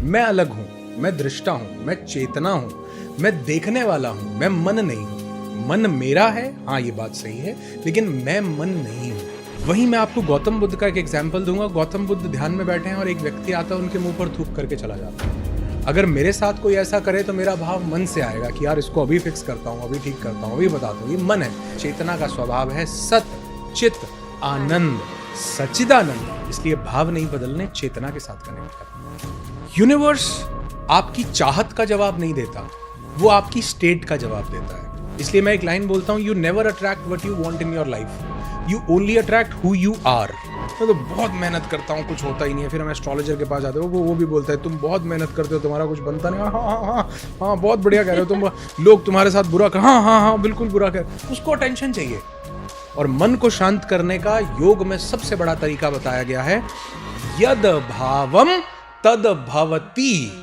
मैं अलग हूँ, मैं दृष्टा हूँ, मैं चेतना हूँ, मैं देखने वाला हूँ, मैं मन नहीं हूँ। मन मेरा है, हाँ ये बात सही है, लेकिन मैं मन नहीं हूँ। वहीं मैं आपको गौतम बुद्ध का एक एग्जाम्पल दूंगा। गौतम बुद्ध ध्यान में बैठे हैं और एक व्यक्ति आता है, उनके मुंह पर थूक करके चला जाता है। अगर मेरे साथ कोई ऐसा करे तो मेरा भाव मन से आएगा कि यार इसको अभी फिक्स करता हूँ, अभी ठीक करता हूँ, अभी बताता हूँ। ये मन है। चेतना का स्वभाव है सत चित आनंद सच्चिदानंद। इसलिए भाव नहीं बदलने, चेतना के साथ कनेक्ट करना। यूनिवर्स आपकी चाहत का जवाब नहीं देता, वो आपकी स्टेट का जवाब देता है। इसलिए मैं एक लाइन बोलता हूँ, you never attract what you want in your life, you only attract who you are. मैं तो बहुत मेहनत करता हूँ, कुछ होता ही नहीं है। फिर हम एस्ट्रोलॉजर के पास जाते हो, वो भी बोलता है तुम बहुत मेहनत करते हो, तुम्हारा कुछ बनता नहीं। हाँ हाँ हाँ हाँ, बहुत बढ़िया कह रहे हो तुम, लोग तुम्हारे साथ बुरा कर, हाँ हाँ हाँ बिल्कुल बुरा कर। उसको अटेंशन चाहिए। और मन को शांत करने का योग में सबसे बड़ा तरीका बताया गया है, यद भावम तद भवति।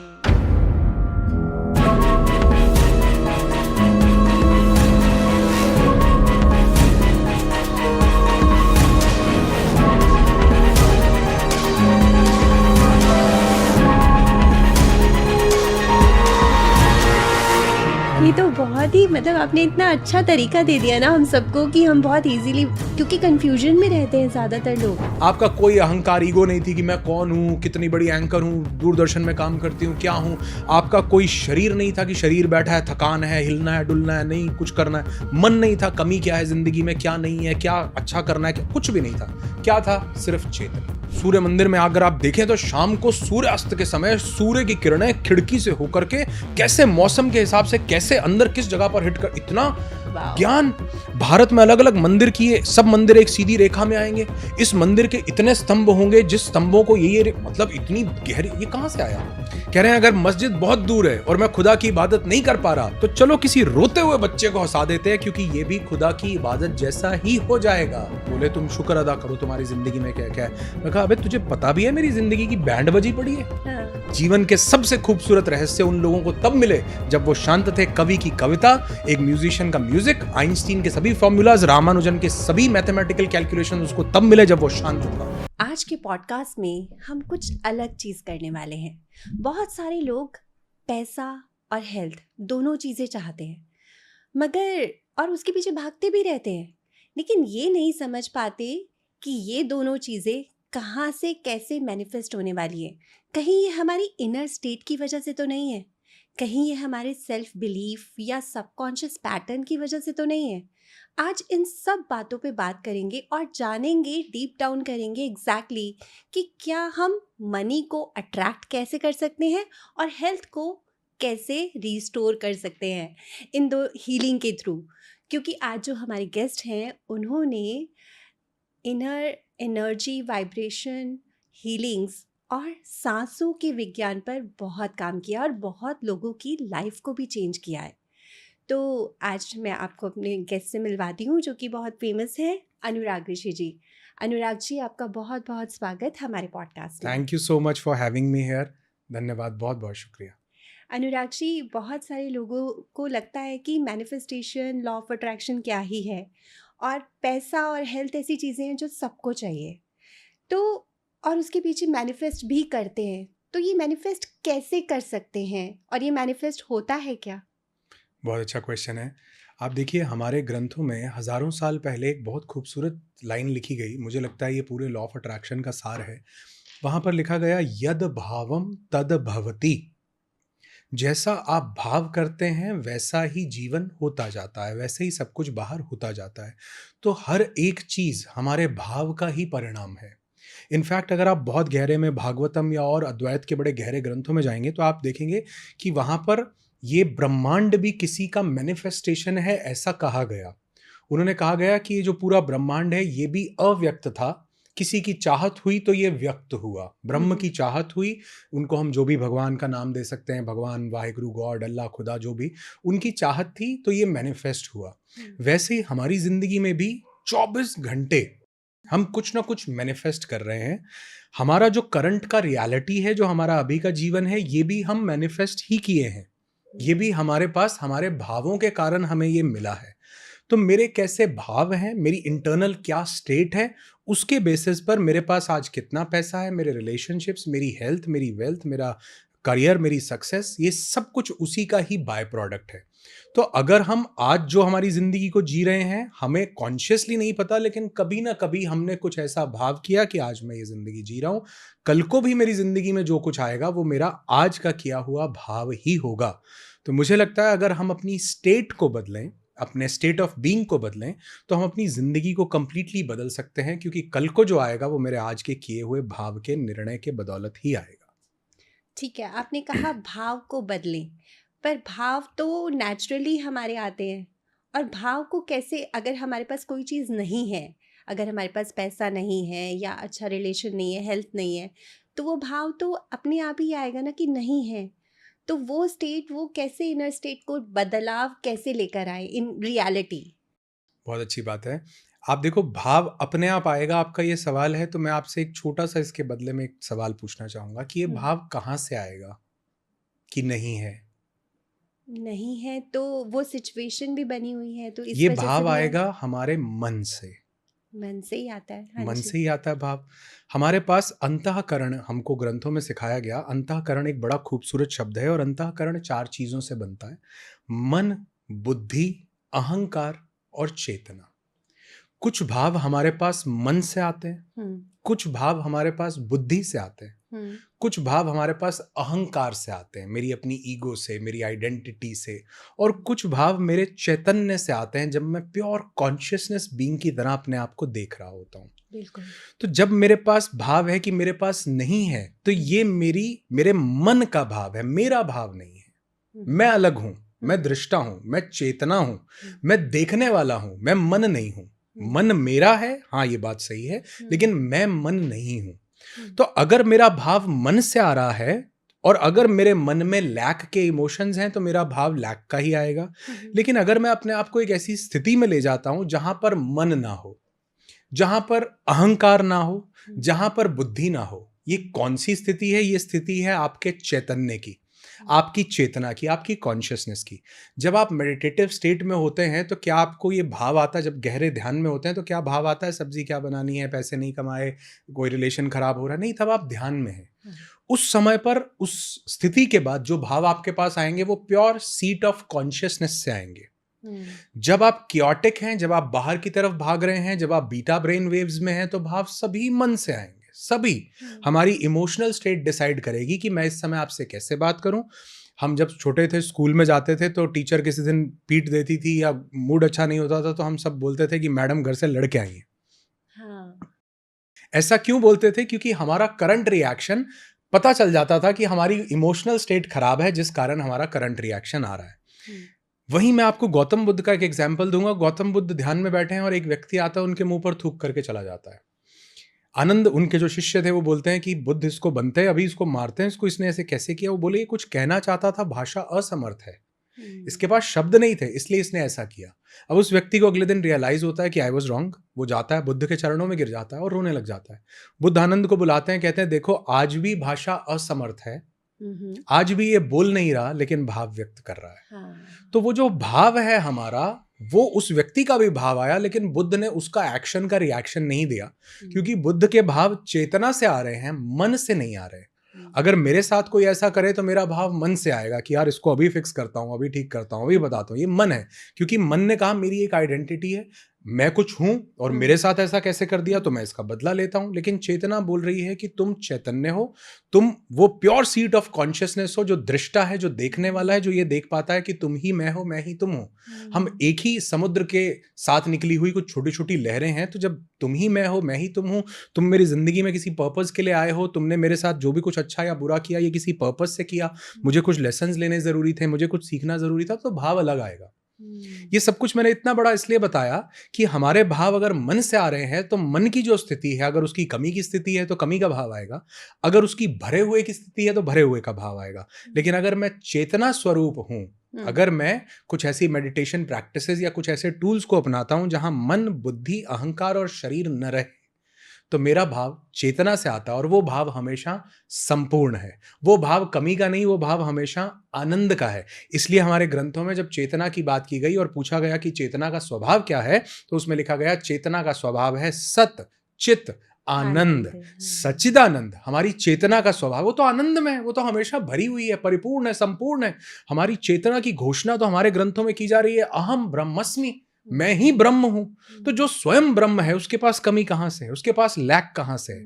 ये तो बहुत ही मतलब आपने इतना अच्छा तरीका दे दिया ना हम सबको कि हम बहुत इजीली, क्योंकि कंफ्यूजन में रहते हैं ज़्यादातर लोग। आपका कोई अहंकार ईगो नहीं थी कि मैं कौन हूँ, कितनी बड़ी एंकर हूँ, दूरदर्शन में काम करती हूँ, क्या हूँ। आपका कोई शरीर नहीं था कि शरीर बैठा है, थकान है, हिलना है, डुलना है, नहीं कुछ करना है। मन नहीं था, कमी क्या है जिंदगी में, क्या नहीं है, क्या अच्छा करना है, कुछ भी नहीं था। क्या था? सिर्फ चेतना। सूर्य मंदिर में अगर आप देखें तो शाम को सूर्यास्त के समय सूर्य की किरणें खिड़की से होकर के कैसे मौसम के हिसाब से कैसे अंदर किस जगह पर हिट कर, इतना ज्ञान। भारत में अलग अलग मंदिर किए, सब मंदिर एक सीधी रेखा में आएंगे। इस मंदिर के इतने स्तंभ होंगे, जिस स्तंभों को ये मतलब इतनी गहरी, ये कहां से आया? कह रहे हैं अगर मस्जिद बहुत दूर है और मैं खुदा की इबादत नहीं कर पा रहा तो चलो किसी रोते हुए बच्चे को हंसा देते हैं, क्योंकि ये भी खुदा की इबादत जैसा ही हो जाएगा। बोले तुम शुक्र अदा करो, तुम्हारी जिंदगी में क्या क्या है। मैं कहा अबे तुझे पता भी है मेरी जिंदगी की बैंड बजी पड़ी है। हाँ। जीवन के सबसे खूबसूरत रहस्य उन लोगों को तब मिले जब वो शांत थे। कवि की कविता, एक म्यूजिशियन का म्यूजिक, आइंस्टीन के सभी फॉर्मूलाज, रामानुजन के सभी मैथमेटिकल कैलकुलेशन उसको तब मिले जब वो शांत हुआ। आज के पॉडकास्ट में हम कुछ अलग चीज़ करने वाले हैं। बहुत सारे लोग पैसा और हेल्थ दोनों चीज़ें चाहते हैं, मगर और उसके पीछे भागते भी रहते हैं, लेकिन ये नहीं समझ पाते कि ये दोनों चीज़ें कहाँ से कैसे मैनिफेस्ट होने वाली है। कहीं ये हमारी इनर स्टेट की वजह से तो नहीं है, कहीं ये हमारे सेल्फ बिलीफ या सबकॉन्शियस पैटर्न की वजह से तो नहीं है। आज इन सब बातों पे बात करेंगे और जानेंगे, डीप डाउन करेंगे एग्जैक्टली कि क्या हम मनी को अट्रैक्ट कैसे कर सकते हैं और हेल्थ को कैसे रिस्टोर कर सकते हैं इन दो हीलिंग के थ्रू। क्योंकि आज जो हमारे गेस्ट हैं उन्होंने इनर एनर्जी, वाइब्रेशन, हीलिंग्स और सांसों के विज्ञान पर बहुत काम किया और बहुत लोगों की लाइफ को भी चेंज किया है। तो आज मैं आपको अपने गेस्ट से मिलवाती हूँ जो कि बहुत फेमस है, अनुराग ऋषि जी। अनुराग जी, आपका बहुत बहुत स्वागत हमारे पॉडकास्ट में। Thank you so much for having me here. धन्यवाद, बहुत बहुत शुक्रिया। अनुराग जी, बहुत सारे लोगों को लगता है कि मैनिफेस्टेशन, लॉ ऑफ अट्रैक्शन क्या ही है, और पैसा और हेल्थ ऐसी चीज़ें हैं जो सबको चाहिए, तो और उसके पीछे मैनिफेस्ट भी करते हैं। तो ये मैनिफेस्ट कैसे कर सकते हैं और ये मैनिफेस्ट होता है क्या? बहुत अच्छा क्वेश्चन है। आप देखिए, हमारे ग्रंथों में हजारों साल पहले एक बहुत खूबसूरत लाइन लिखी गई, मुझे लगता है ये पूरे लॉ ऑफ अट्रैक्शन का सार है। वहां पर लिखा गया, यद भावम तद भवति। जैसा आप भाव करते हैं वैसा ही जीवन होता जाता है, वैसे ही सब कुछ बाहर होता जाता है। तो हर एक चीज हमारे भाव का ही परिणाम है। इनफैक्ट अगर आप बहुत गहरे में भागवतम या और अद्वैत के बड़े गहरे ग्रंथों में जाएंगे तो आप देखेंगे कि वहां पर ये ब्रह्मांड भी किसी का मैनिफेस्टेशन है, ऐसा कहा गया। उन्होंने कहा गया कि ये जो पूरा ब्रह्मांड है ये भी अव्यक्त था, किसी की चाहत हुई तो ये व्यक्त हुआ। ब्रह्म की चाहत हुई, उनको हम जो भी भगवान का नाम दे सकते हैं, भगवान, वाहिगुरु, गॉड, अल्लाह, खुदा, जो भी उनकी चाहत थी तो ये मैनिफेस्ट हुआ। वैसे ही हमारी जिंदगी में भी 24 घंटे हम कुछ ना कुछ मैनिफेस्ट कर रहे हैं। हमारा जो करंट का रियलिटी है, जो हमारा अभी का जीवन है, ये भी हम मैनिफेस्ट ही किए हैं। ये भी हमारे पास हमारे भावों के कारण हमें ये मिला है। तो मेरे कैसे भाव हैं, मेरी इंटरनल क्या स्टेट है, उसके बेसिस पर मेरे पास आज कितना पैसा है, मेरे रिलेशनशिप्स, मेरी हेल्थ, मेरी वेल्थ, मेरा करियर, मेरी सक्सेस, ये सब कुछ उसी का ही बाय प्रोडक्ट है। तो अगर हम आज जो हमारी ज़िंदगी को जी रहे हैं, हमें कॉन्शियसली नहीं पता, लेकिन कभी ना कभी हमने कुछ ऐसा भाव किया कि आज मैं ये ज़िंदगी जी रहा हूँ, कल को भी मेरी ज़िंदगी में जो कुछ आएगा वो मेरा आज का किया हुआ भाव ही होगा। तो मुझे लगता है अगर हम अपनी स्टेट को बदलें, अपने स्टेट ऑफ बीइंग को बदलें, तो हम अपनी ज़िंदगी को कंप्लीटली बदल सकते हैं, क्योंकि कल को जो आएगा वो मेरे आज के किए हुए भाव के निर्णय के बदौलत ही आएगा। ठीक है, आपने कहा भाव को बदलें, पर भाव तो नेचुरली हमारे आते हैं। और भाव को कैसे, अगर हमारे पास कोई चीज़ नहीं है, अगर हमारे पास पैसा नहीं है या अच्छा रिलेशन नहीं है, हेल्थ नहीं है, तो वो भाव तो अपने आप ही आएगा ना कि नहीं है। तो वो स्टेट, वो कैसे इनर स्टेट को बदलाव कैसे लेकर आए इन रियलिटी? बहुत अच्छी बात है। आप देखो, भाव अपने आप आएगा, आपका ये सवाल है, तो मैं आपसे एक छोटा-सा इसके बदले में एक सवाल पूछना चाहूँगा कि ये हम्म, भाव कहाँ से आएगा कि नहीं है? नहीं है तो वो सिचुएशन भी बनी हुई है, तो इस ये वजह से भाव भी आएगा हमारे मन से। मन से ही आता है। हाँ मन जी। से ही आता है भाव। हमारे पास अंतःकरण, हमको ग्रंथों में सिखाया गया, अंतःकरण एक बड़ा खूबसूरत शब्द है और अंतःकरण 4 चीज़ों से बनता है। मन, बुद्धि, अहंकार और चेतना। कुछ भाव हमारे पास मन से आते हैं, हम्म। कुछ भाव हमारे पास बुद्धि से आते हैं, हम्म। कुछ भाव हमारे पास अहंकार से आते हैं, मेरी अपनी ईगो से, मेरी आइडेंटिटी से, और कुछ भाव मेरे चैतन्य से आते हैं, जब मैं प्योर कॉन्शियसनेस बीइंग की तरह अपने आप को देख रहा होता हूँ। बिल्कुल। तो जब मेरे पास भाव है कि मेरे पास नहीं है, तो ये मेरे मन का भाव है, मेरा भाव नहीं है। मैं अलग हूं, मैं दृष्टा हूं, मैं चेतना हूं, मैं देखने वाला हूं, मैं मन नहीं हूं। मन मेरा है, हाँ ये बात सही है, लेकिन मैं मन नहीं हूं। तो अगर मेरा भाव मन से आ रहा है और अगर मेरे मन में लैक के इमोशंस हैं, तो मेरा भाव लैक का ही आएगा। लेकिन अगर मैं अपने आप को एक ऐसी स्थिति में ले जाता हूं जहां पर मन ना हो, जहां पर अहंकार ना हो, जहां पर बुद्धि ना हो, ये कौन सी स्थिति है? ये स्थिति है आपके चैतन्य की, आपकी चेतना की, आपकी कॉन्शियसनेस की। जब आप मेडिटेटिव स्टेट में होते हैं तो क्या आपको ये भाव आता है? जब गहरे ध्यान में होते हैं तो क्या भाव आता है, सब्जी क्या बनानी है, पैसे नहीं कमाए, कोई रिलेशन खराब हो रहा है? नहीं, तब आप ध्यान में हैं। उस समय पर, उस स्थिति के बाद जो भाव आपके पास आएंगे वो प्योर सीट ऑफ कॉन्शियसनेस से आएंगे। जब आप क्योटिक हैं, जब आप बाहर की तरफ भाग रहे हैं, जब आप बीटा ब्रेन वेव्स में हैं, तो भाव सभी मन से आएंगे। सभी हमारी इमोशनल स्टेट डिसाइड करेगी कि मैं इस समय आपसे कैसे बात करूं। हम जब छोटे थे, स्कूल में जाते थे, तो टीचर किसी दिन पीट देती थी या मूड अच्छा नहीं होता था, तो हम सब बोलते थे कि मैडम घर से लड़के आई हैं। हाँ। ऐसा क्यों बोलते थे? क्योंकि हमारा करंट रिएक्शन पता चल जाता था कि हमारी इमोशनल स्टेट खराब है, जिस कारण हमारा करंट रिएक्शन आ रहा है। वहीं मैं आपको गौतम बुद्ध का एक एग्जाम्पल दूंगा। गौतम बुद्ध ध्यान में बैठे हैं और एक व्यक्ति आता है, उनके मुंह पर थूक करके चला जाता है। आनंद, उनके जो शिष्य थे, वो बोलते हैं कि बुद्ध इसको बनते हैं, अभी इसको मारते हैं, इसको इसने ऐसे कैसे किया? वो बोले ये कुछ कहना चाहता था, भाषा असमर्थ है, इसके पास शब्द नहीं थे, इसलिए इसने ऐसा किया। अब उस व्यक्ति को अगले दिन रियलाइज होता है कि आई वॉज रॉन्ग। वो जाता है, बुद्ध के चरणों में गिर जाता है और रोने लग जाता है। बुद्ध आनंद को बुलाते हैं, कहते हैं देखो आज भी भाषा असमर्थ है, आज भी ये बोल नहीं रहा, लेकिन भाव व्यक्त कर रहा है। हाँ। तो वो जो भाव है हमारा, वो उस व्यक्ति का भी भाव आया, लेकिन बुद्ध ने उसका एक्शन का रिएक्शन नहीं दिया, क्योंकि बुद्ध के भाव चेतना से आ रहे हैं, मन से नहीं आ रहे। अगर मेरे साथ कोई ऐसा करे तो मेरा भाव मन से आएगा कि यार इसको अभी फिक्स करता हूं, अभी ठीक करता हूं, अभी बताता हूं। ये मन है, क्योंकि मन ने कहा मेरी एक आइडेंटिटी है, मैं कुछ हूं और मेरे साथ ऐसा कैसे कर दिया, तो मैं इसका बदला लेता हूं। लेकिन चेतना बोल रही है कि तुम चैतन्य हो, तुम वो प्योर सीट ऑफ कॉन्शियसनेस हो, जो दृष्टा है, जो देखने वाला है, जो ये देख पाता है कि तुम ही मैं हो, मैं ही तुम हो। हम एक ही समुद्र के साथ निकली हुई कुछ छोटी छोटी लहरें हैं। तो जब तुम ही मैं हो, मैं ही तुम हूं, तुम मेरी जिंदगी में किसी पर्पस के लिए आए हो, तुमने मेरे साथ जो भी कुछ अच्छा या बुरा किया, ये किसी पर्पस से किया, मुझे कुछ लेसन्स लेने जरूरी थे, मुझे कुछ सीखना जरूरी था, तो भाव अलग आएगा। ये सब कुछ मैंने इतना बड़ा इसलिए बताया कि हमारे भाव अगर मन से आ रहे हैं, तो मन की जो स्थिति है, अगर उसकी कमी की स्थिति है तो कमी का भाव आएगा, अगर उसकी भरे हुए की स्थिति है तो भरे हुए का भाव आएगा। लेकिन अगर मैं चेतना स्वरूप हूं, अगर मैं कुछ ऐसी मेडिटेशन प्रैक्टिसेस या कुछ ऐसे टूल्स को अपनाता हूं जहां मन, बुद्धि, अहंकार और शरीर न रहे, तो मेरा भाव चेतना से आता है और वो भाव हमेशा संपूर्ण है। वो भाव कमी का नहीं, वो भाव हमेशा आनंद का है। इसलिए हमारे ग्रंथों में जब चेतना की बात की गई और पूछा गया कि चेतना का स्वभाव क्या है, तो उसमें लिखा गया चेतना का स्वभाव है सत, चित, आनंद, आनंद। हाँ। सच्चिदानंद, हमारी चेतना का स्वभाव, वो तो आनंद में है, वो तो हमेशा भरी हुई है, परिपूर्ण है, संपूर्ण है। हमारी चेतना की घोषणा तो हमारे ग्रंथों में की जा रही है, अहम ब्रह्मस्मि, मैं ही ब्रह्म हूं। तो जो स्वयं ब्रह्म है उसके पास कमी कहां से है, उसके पास लैक कहां से है?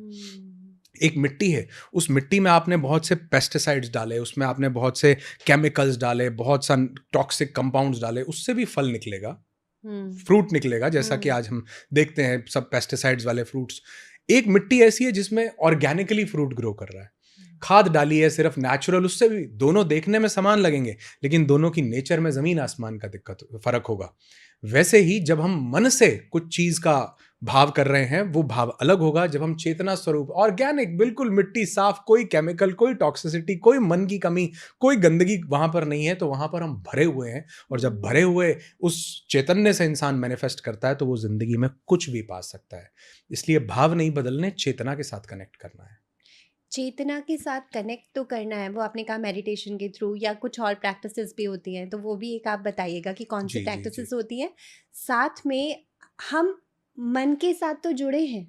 एक मिट्टी है, उस मिट्टी में आपने बहुत से पेस्टिसाइड्स डाले, उसमें आपने बहुत से केमिकल्स डाले, बहुत सा टॉक्सिक कंपाउंड्स डाले, उससे भी फल निकलेगा, फ्रूट निकलेगा, जैसा कि आज हम देखते हैं सब पेस्टिसाइड्स वाले फ्रूट्स। एक मिट्टी ऐसी है जिसमें ऑर्गेनिकली फ्रूट ग्रो कर रहा है, खाद डाली है सिर्फ नेचुरल, उससे भी दोनों देखने में समान लगेंगे, लेकिन दोनों की नेचर में जमीन आसमान का फर्क होगा। वैसे ही जब हम मन से कुछ चीज का भाव कर रहे हैं, वो भाव अलग होगा जब हम चेतना स्वरूप ऑर्गेनिक, बिल्कुल मिट्टी साफ, कोई केमिकल, कोई टॉक्सिसिटी, कोई मन की कमी, कोई गंदगी वहां पर नहीं है, तो वहां पर हम भरे हुए हैं। और जब भरे हुए उस चैतन्य से इंसान मैनिफेस्ट करता है तो वो जिंदगी में कुछ भी पा सकता है। इसलिए भाव नहीं बदलने, चेतना के साथ कनेक्ट करना है। चेतना के साथ कनेक्ट तो करना है, वो आपने कहा मेडिटेशन के थ्रू, या कुछ और प्रैक्टिसेस भी होती हैं, तो वो भी एक आप बताइएगा कि कौन सी जी जी जी। प्रैक्टिसेस होती हैं। साथ में हम मन के साथ तो जुड़े हैं,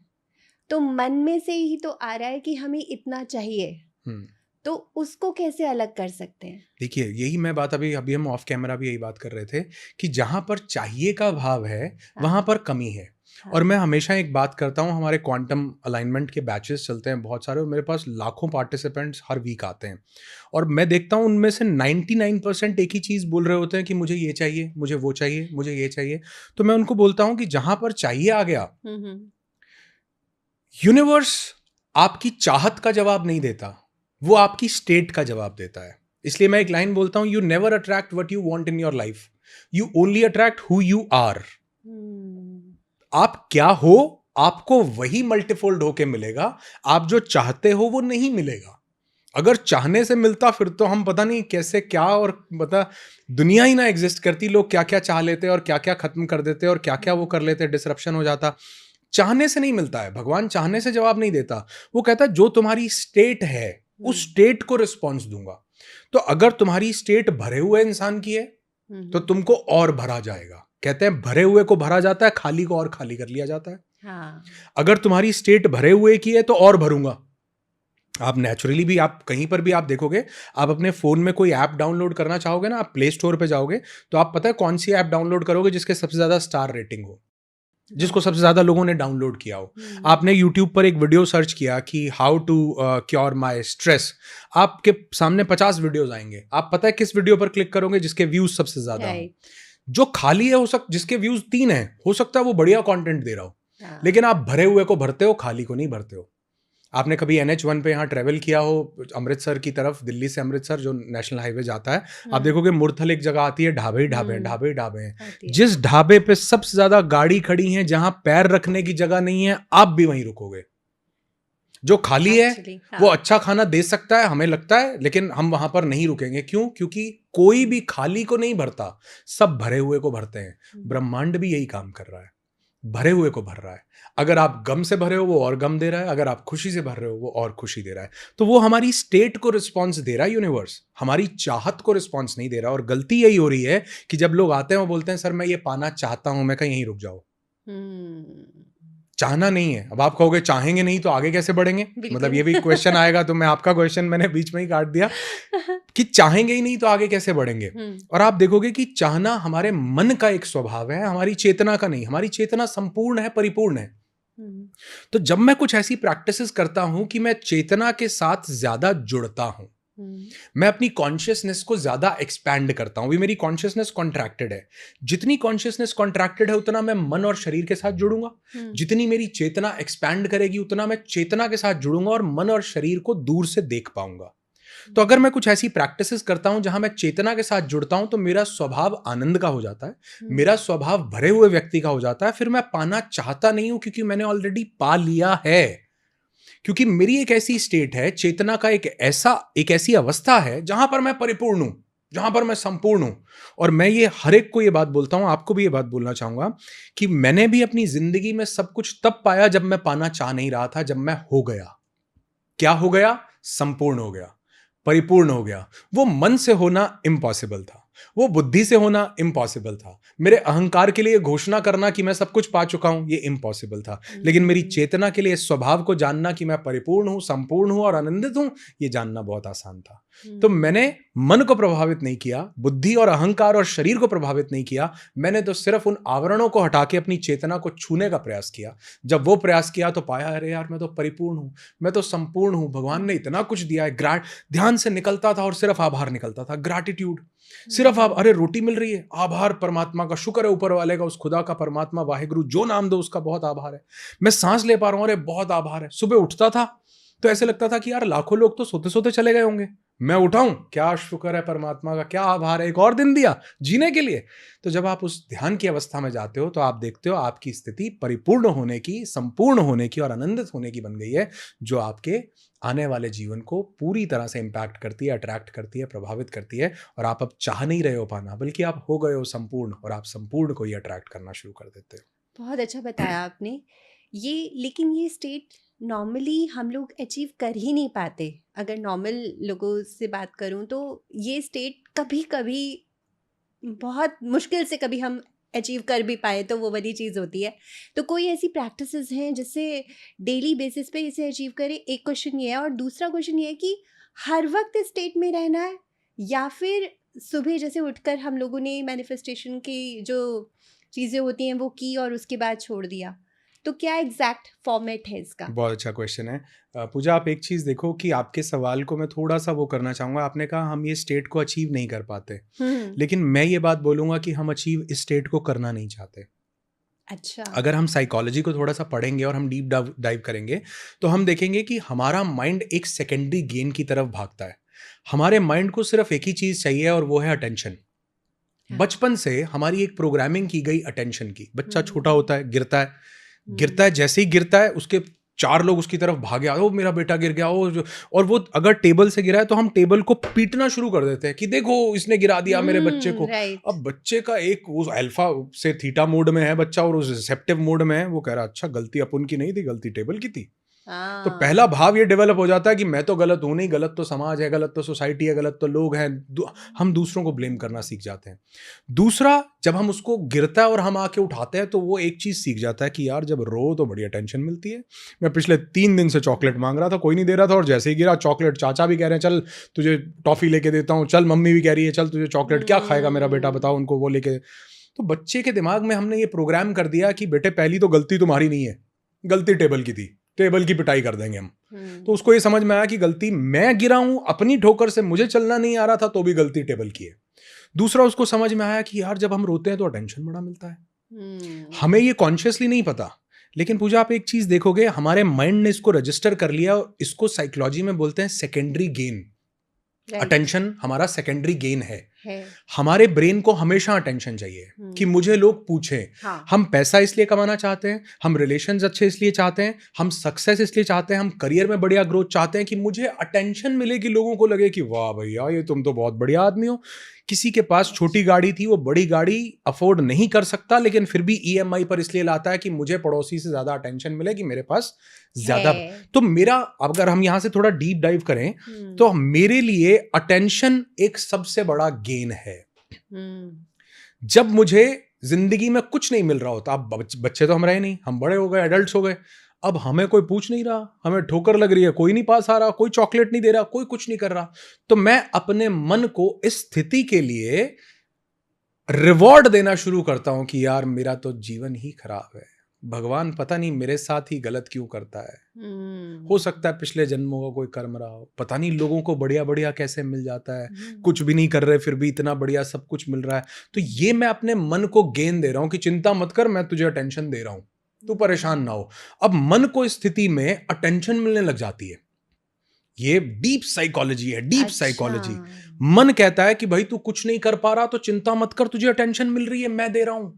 तो मन में से ही तो आ रहा है कि हमें इतना चाहिए, तो उसको कैसे अलग कर सकते हैं? देखिए, यही मैं बात अभी अभी हम ऑफ कैमरा भी यही बात कर रहे थे कि जहां पर चाहिए का भाव है वहां हाँ। पर कमी है। और मैं हमेशा एक बात करता हूँ, हमारे क्वांटम अलाइनमेंट के बैचेस चलते हैं बहुत सारे, और मेरे पास लाखों पार्टिसिपेंट्स हर वीक आते हैं, और मैं देखता हूँ उनमें से 99% एक ही चीज़ बोल रहे होते हैं कि मुझे ये चाहिए, मुझे वो चाहिए, मुझे ये चाहिए। तो मैं उनको बोलता हूँ कि जहां पर चाहिए आ गया, यूनिवर्स आपकी चाहत का जवाब नहीं देता, वो आपकी स्टेट का जवाब देता है। इसलिए मैं एक लाइन बोलता हूं, you never attract what you want in your life, you only attract who you are. आप क्या हो, आपको वही मल्टीफोल्ड होके मिलेगा। आप जो चाहते हो वो नहीं मिलेगा। अगर चाहने से मिलता फिर तो हम पता नहीं कैसे क्या, और पता दुनिया ही ना एग्जिस्ट करती, लोग क्या क्या चाह लेते और क्या क्या खत्म कर देते और क्या क्या वो कर लेते, डिसरप्शन हो जाता। चाहने से नहीं मिलता है, भगवान चाहने से जवाब नहीं देता। वो कहता है जो तुम्हारी स्टेट है उस स्टेट को रिस्पॉन्स दूंगा। तो अगर तुम्हारी स्टेट भरे हुए इंसान की है तो तुमको और भरा जाएगा। कहते हैं भरे हुए को भरा जाता है, खाली को और खाली कर लिया जाता है। हाँ। अगर तुम्हारी स्टेट भरे हुए की है तो और भरूंगा। आप नेचुरली भी, आप कहीं पर भी आप देखोगे, आप अपने फोन में कोई ऐप डाउनलोड करना चाहोगे ना, आप प्ले स्टोर पे जाओगे तो आप पता है कौन सी ऐप डाउनलोड करोगे जिसके सबसे ज्यादा स्टार रेटिंग हो, जिसको सबसे ज्यादा लोगों ने डाउनलोड किया हो। आपने यूट्यूब पर एक वीडियो सर्च किया कि how to cure my stress, आपके सामने 50 वीडियोस आएंगे। आप पता है किस वीडियो पर क्लिक करोगे जिसके व्यूज सबसे ज्यादा हो? जो खाली है, जिसके व्यूज 3 हैं, हो सकता है वो बढ़िया कंटेंट दे रहा हो, लेकिन आप भरे हुए को भरते हो, खाली को नहीं भरते हो। आपने कभी NH1 पे यहाँ ट्रेवल किया हो, अमृतसर की तरफ, दिल्ली से अमृतसर जो नेशनल हाईवे जाता है, आप देखोगे मुरथल एक जगह आती है, ढाबे ही ढाबे हैं, ढाबे ही ढाबे हैं। जिस ढाबे पे सबसे ज्यादा गाड़ी खड़ी है, जहां पैर रखने की जगह नहीं है, आप भी वहीं रुकोगे। जो खाली है वो अच्छा खाना दे सकता है, हमें लगता है, लेकिन हम वहां पर नहीं रुकेंगे। क्यों? क्योंकि कोई भी खाली को नहीं भरता, सब भरे हुए को भरते हैं। ब्रह्मांड भी यही काम कर रहा है, भरे हुए को भर रहा है। अगर आप गम से भरे हो वो और गम दे रहा है, अगर आप खुशी से भर रहे हो वो और खुशी दे रहा है। तो वो हमारी स्टेट को रिस्पॉन्स दे रहा है यूनिवर्स, हमारी चाहत को रिस्पॉन्स नहीं दे रहा। और गलती यही हो रही है कि जब लोग आते हैं वो बोलते हैं सर मैं ये पाना चाहता हूं, मैं कहीं यहीं रुक जाओ। चाहना नहीं है। अब आप कहोगे चाहेंगे नहीं तो आगे कैसे बढ़ेंगे, मतलब ये भी क्वेश्चन आएगा। तो मैं आपका क्वेश्चन मैंने बीच में ही काट दिया कि चाहेंगे ही नहीं तो आगे कैसे बढ़ेंगे। और आप देखोगे कि चाहना हमारे मन का एक स्वभाव है, हमारी चेतना का नहीं। हमारी चेतना संपूर्ण है, परिपूर्ण है। तो जब मैं कुछ ऐसी प्रैक्टिसेस करता हूं कि मैं चेतना के साथ ज्यादा जुड़ता हूं, मैं अपनी कॉन्शियसनेस को ज्यादा एक्सपैंड करता हूं। भी मेरी कॉन्शियसनेस कॉन्ट्रैक्टेड है, जितनी कॉन्शियसनेस कॉन्ट्रैक्टेड है उतना मैं मन और शरीर के साथ जुड़ूंगा। जितनी मेरी चेतना एक्सपैंड करेगी उतना मैं चेतना के साथ जुड़ूंगा और मन और शरीर को दूर से देख पाऊंगा। तो अगर मैं कुछ ऐसी प्रैक्टिसेस करता हूं जहां मैं चेतना के साथ जुड़ता हूं तो मेरा स्वभाव आनंद का हो जाता है, मेरा स्वभाव भरे हुए व्यक्ति का हो जाता है। फिर मैं पाना चाहता नहीं हूं क्योंकि मैंने ऑलरेडी पा लिया है। क्योंकि मेरी एक ऐसी स्टेट है, चेतना का एक ऐसी अवस्था है जहां पर मैं परिपूर्ण हूं, जहां पर मैं संपूर्ण हूं। और मैं ये हर एक को ये बात बोलता हूं, आपको भी ये बात बोलना चाहूंगा कि मैंने भी अपनी जिंदगी में सब कुछ तब पाया जब मैं पाना चाह नहीं रहा था, जब मैं हो गया। क्या हो गया? संपूर्ण हो गया, परिपूर्ण हो गया। वो मन से होना इम्पॉसिबल था। वो बुद्धि से होना इम्पॉसिबल था। मेरे अहंकार के लिए घोषणा करना कि मैं सब कुछ पा चुका हूं, ये इम्पॉसिबल था। लेकिन मेरी चेतना के लिए इस स्वभाव को जानना कि मैं परिपूर्ण हूं, संपूर्ण हूं और आनंदित हूं, ये जानना बहुत आसान था। तो मैंने मन को प्रभावित नहीं किया, बुद्धि और अहंकार और शरीर को प्रभावित नहीं किया। मैंने तो सिर्फ उन आवरणों को हटा के अपनी चेतना को छूने का प्रयास किया। जब वो प्रयास किया तो पाया, अरे यार मैं तो परिपूर्ण हूं, मैं तो संपूर्ण हूं, भगवान ने इतना कुछ दिया है। ध्यान से निकलता था और सिर्फ आभार निकलता था, ग्रैटिट्यूड। सिर्फ आप, अरे रोटी मिल रही है, आभार परमात्मा का, शुक्र है ऊपर वाले का, उस खुदा का, परमात्मा, वाहिगुरु, जो नाम दो उसका, बहुत आभार है। मैं सांस ले पा रहा हूं, अरे बहुत आभार है। सुबह उठता था तो ऐसे लगता था कि यार लाखों लोग तो सोते सोते चले गए होंगे, मैं उठाऊं, क्या शुक्र है परमात्मा का, क्या आभार है, एक और दिन दिया जीने के लिए। तो जब आप उस ध्यान की अवस्था में जाते हो तो आप देखते हो आपकी स्थिति परिपूर्ण होने की, संपूर्ण होने की और आनंदित होने की बन गई है, जो आपके आने वाले जीवन को पूरी तरह से इंपैक्ट करती है, अट्रैक्ट करती है, प्रभावित करती है। और आप अब चाह नहीं रहे हो पाना, बल्कि आप हो गए हो संपूर्ण, और आप संपूर्ण को ही अट्रैक्ट करना शुरू कर देते हो। बहुत अच्छा बताया आपने ये। लेकिन ये स्टेट नॉर्मली हम लोग अचीव कर ही नहीं पाते। अगर नॉर्मल लोगों से बात करूं तो ये स्टेट कभी कभी बहुत मुश्किल से कभी हम अचीव कर भी पाए, तो वो वाली चीज़ होती है। तो कोई ऐसी प्रैक्टिसेस हैं जिससे डेली बेसिस पे इसे अचीव करें? एक क्वेश्चन ये है, और दूसरा क्वेश्चन ये है कि हर वक्त इस स्टेट में रहना है, या फिर सुबह जैसे उठकर हम लोगों ने मैनिफेस्टेशन की जो चीज़ें होती हैं वो की और उसके बाद छोड़ दिया, तो क्या एग्जैक्ट फॉर्मेट है इसका? बहुत अच्छा क्वेश्चन है। पूजा, आप एक चीज़ देखो कि आपके सवाल को मैं थोड़ा सा वो करना चाहूँगा। आपने कहा हम ये स्टेट को अचीव नहीं कर पाते, लेकिन मैं ये बात बोलूँगा कि हम अचीव इस स्टेट को करना नहीं चाहते। अच्छा। अगर हम साइकोलॉजी को थोड़ा सा पढ़ेंगे और हम डीप डाइव करेंगे तो हम देखेंगे कि हमारा माइंड एक सेकेंडरी गेन की तरफ भागता है। हमारे माइंड को सिर्फ एक ही चीज़ चाहिए और वो है अटेंशन। हाँ। बचपन से हमारी एक प्रोग्रामिंग की गई अटेंशन की। बच्चा छोटा होता है, गिरता है, जैसे ही गिरता है उसके 4 लोग उसकी तरफ भागे, ओ मेरा बेटा गिर गया, और वो अगर टेबल से गिरा है तो हम टेबल को पीटना शुरू कर देते हैं कि देखो इसने गिरा दिया मेरे बच्चे को। अब बच्चे का एक वो अल्फा से थीटा मोड में है बच्चा, और उस रिसेप्टिव मोड में है, वो कह रहा अच्छा गलती अपन की नहीं थी, गलती टेबल की थी। तो पहला भाव ये डेवलप हो जाता है कि मैं तो गलत हूं नहीं, गलत तो समाज है, गलत तो सोसाइटी है, गलत तो लोग हैं। हम दूसरों को ब्लेम करना सीख जाते हैं। दूसरा, जब हम उसको गिरता है और हम आके उठाते हैं तो वो एक चीज सीख जाता है कि यार जब रो तो बड़ी अटेंशन मिलती है। मैं पिछले 3 दिन से चॉकलेट मांग रहा था, कोई नहीं दे रहा था, और जैसे ही गिरा चॉकलेट, चाचा भी कह रहे हैं चल तुझे टॉफी लेके देता हूँ, चल मम्मी भी कह रही है चल तुझे चॉकलेट, क्या खाएगा मेरा बेटा बताओ, उनको वो लेके। तो बच्चे के दिमाग में हमने ये प्रोग्राम कर दिया कि बेटे पहली तो गलती तुम्हारी नहीं है, गलती टेबल की थी, टेबल की पिटाई कर देंगे हम। तो उसको ये समझ में आया कि गलती मैं गिरा हूं, अपनी ठोकर से मुझे चलना नहीं आ रहा था, तो भी गलती टेबल की है। दूसरा, उसको समझ में आया कि यार जब हम रोते हैं तो अटेंशन बड़ा मिलता है। हमें ये कॉन्शियसली नहीं पता, लेकिन पूजा आप एक चीज देखोगे, हमारे माइंड ने इसको रजिस्टर कर लिया, और इसको साइकोलॉजी में बोलते हैं सेकेंडरी गेन। अटेंशन हमारा सेकेंडरी गेन है। हमारे ब्रेन को हमेशा अटेंशन चाहिए कि मुझे लोग पूछें। हाँ। हम पैसा इसलिए कमाना चाहते हैं, हम रिलेशंस अच्छे इसलिए चाहते हैं, हम सक्सेस इसलिए चाहते हैं, हम करियर में बढ़िया ग्रोथ चाहते हैं कि मुझे अटेंशन मिले, कि लोगों को लगे कि वाह भैया ये तुम तो बहुत बढ़िया आदमी हो। किसी के पास छोटी गाड़ी थी, वो बड़ी गाड़ी अफोर्ड नहीं कर सकता, लेकिन फिर भी ईएमआई पर इसलिए लाता है कि मुझे पड़ोसी से ज्यादा अटेंशन मिले, कि मेरे पास ज्यादा। तो मेरा, अगर हम यहां से थोड़ा डीप डाइव करें तो मेरे लिए अटेंशन एक सबसे बड़ा गेन है। जब मुझे जिंदगी में कुछ नहीं मिल रहा होता, अब बच्चे तो हम रहे नहीं, हम बड़े हो गए, एडल्ट्स हो गए, अब हमें कोई पूछ नहीं रहा, हमें ठोकर लग रही है, कोई नहीं पास आ रहा, कोई चॉकलेट नहीं दे रहा, कोई कुछ नहीं कर रहा, तो मैं अपने मन को इस स्थिति के लिए रिवॉर्ड देना शुरू करता हूं कि यार मेरा तो जीवन ही खराब है, भगवान पता नहीं मेरे साथ ही गलत क्यों करता है। हो सकता है पिछले जन्मों का कोई कर्म रहा हो, पता नहीं लोगों को बढ़िया बढ़िया कैसे मिल जाता है, कुछ भी नहीं कर रहे फिर भी इतना बढ़िया सब कुछ मिल रहा है। तो ये मैं अपने मन को गेन दे रहा हूं कि चिंता मत कर, मैं तुझे अटेंशन दे रहा हूं, तू परेशान ना हो। अब मन को इस स्थिति में अटेंशन मिलने लग जाती है। ये डीप साइकोलॉजी है, डीप साइकोलॉजी। मन कहता है कि भाई तू कुछ नहीं कर पा रहा तो चिंता मत कर, तुझे अटेंशन मिल रही है, मैं दे रहा हूं,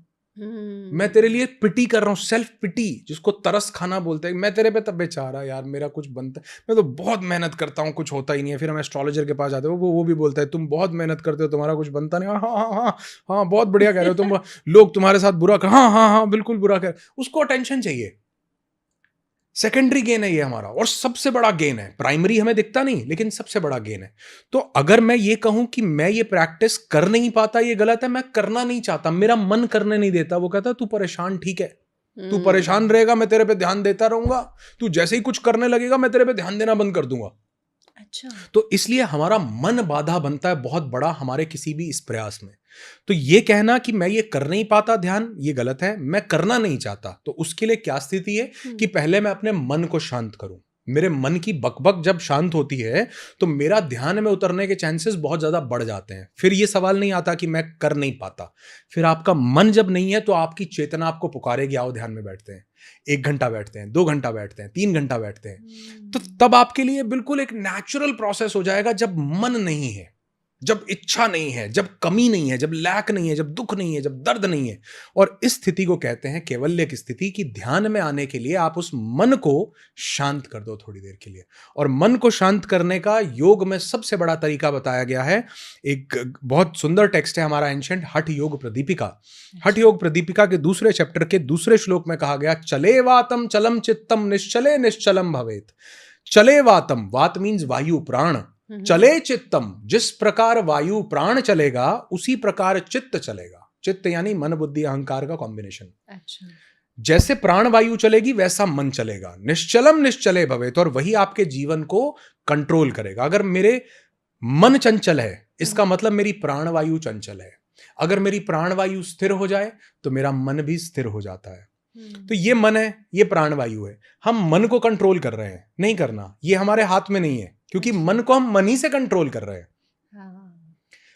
मैं तेरे लिए पिटी कर रहा हूं, सेल्फ पिटी, जिसको तरस खाना बोलते हैं। मैं तेरे पे तब बेचारा यार मेरा कुछ बनता है, मैं तो बहुत मेहनत करता हूं, कुछ होता ही नहीं है। फिर हम एस्ट्रोलॉजर के पास जाते हो, वो भी बोलता है तुम बहुत मेहनत करते हो, तुम्हारा कुछ बनता नहीं। हाँ हाँ हाँ हाँ, बहुत बढ़िया कह रहे हो तुम, लोग तुम्हारे साथ बुरा कर, हाँ हाँ हाँ बिल्कुल बुरा कर, उसको अटेंशन चाहिए। सेकेंडरी गेन है ये हमारा, और सबसे बड़ा गेन है। प्राइमरी हमें दिखता नहीं, लेकिन सबसे बड़ा गेन है। तो अगर मैं ये कहूं कि मैं ये प्रैक्टिस कर नहीं पाता, ये गलत है। मैं करना नहीं चाहता, मेरा मन करने नहीं देता। वो कहता तू परेशान ठीक है, तू परेशान रहेगा, मैं तेरे पे ध्यान देता रहूंगा, तू जैसे ही कुछ करने लगेगा मैं तेरे पे ध्यान देना बंद कर दूंगा। अच्छा। तो इसलिए हमारा मन बाधा बनता है बहुत बड़ा हमारे किसी भी इस प्रयास में। तो ये कहना कि मैं ये कर नहीं पाता ध्यान, ये गलत है। मैं करना नहीं चाहता, तो उसके लिए क्या स्थिति है कि पहले मैं अपने मन को शांत करूं। मेरे मन की बकबक जब शांत होती है तो मेरा ध्यान में उतरने के चांसेस बहुत ज्यादा बढ़ जाते हैं। फिर ये सवाल नहीं आता कि मैं कर नहीं पाता। फिर आपका मन जब नहीं है तो आपकी चेतना आपको पुकारेगी, आओ ध्यान में बैठते हैं। 1 घंटा बैठते हैं, 2 घंटा बैठते हैं, 3 घंटा बैठते हैं। तो तब आपके लिए बिल्कुल एक नेचुरल प्रोसेस हो जाएगा। जब मन नहीं है, जब इच्छा नहीं है, जब कमी नहीं है, जब लैक नहीं है, जब दुख नहीं है, जब दर्द नहीं है। और इस स्थिति को कहते हैं कैवल्य की स्थिति, कि ध्यान में आने के लिए आप उस मन को शांत कर दो थोड़ी देर के लिए। और मन को शांत करने का योग में सबसे बड़ा तरीका बताया गया है। एक बहुत सुंदर टेक्स्ट है हमारा एंशिएंट हठ योग प्रदीपिका। हठ योग प्रदीपिका के दूसरे चैप्टर के दूसरे श्लोक में कहा गया, चले वातम चलम चित्तम निश्चले निश्चलम भवेत। चले वातम, वात मीन्स वायु, प्राण। चले चित्तम, जिस प्रकार वायु प्राण चलेगा उसी प्रकार चित्त चलेगा। चित्त यानी मन बुद्धि अहंकार का कॉम्बिनेशन। अच्छा। जैसे प्राण वायु चलेगी वैसा मन चलेगा। निश्चलम निश्चले भवेत, और वही आपके जीवन को कंट्रोल करेगा। अगर मेरे मन चंचल है, इसका मतलब मेरी प्राण वायु चंचल है। अगर मेरी प्राण वायु स्थिर हो जाए तो मेरा मन भी स्थिर हो जाता है। तो ये मन है, ये प्राण वायु है। हम मन को कंट्रोल कर रहे हैं, नहीं करना, ये हमारे हाथ में नहीं है, क्योंकि मन को हम मन ही से कंट्रोल कर रहे हैं।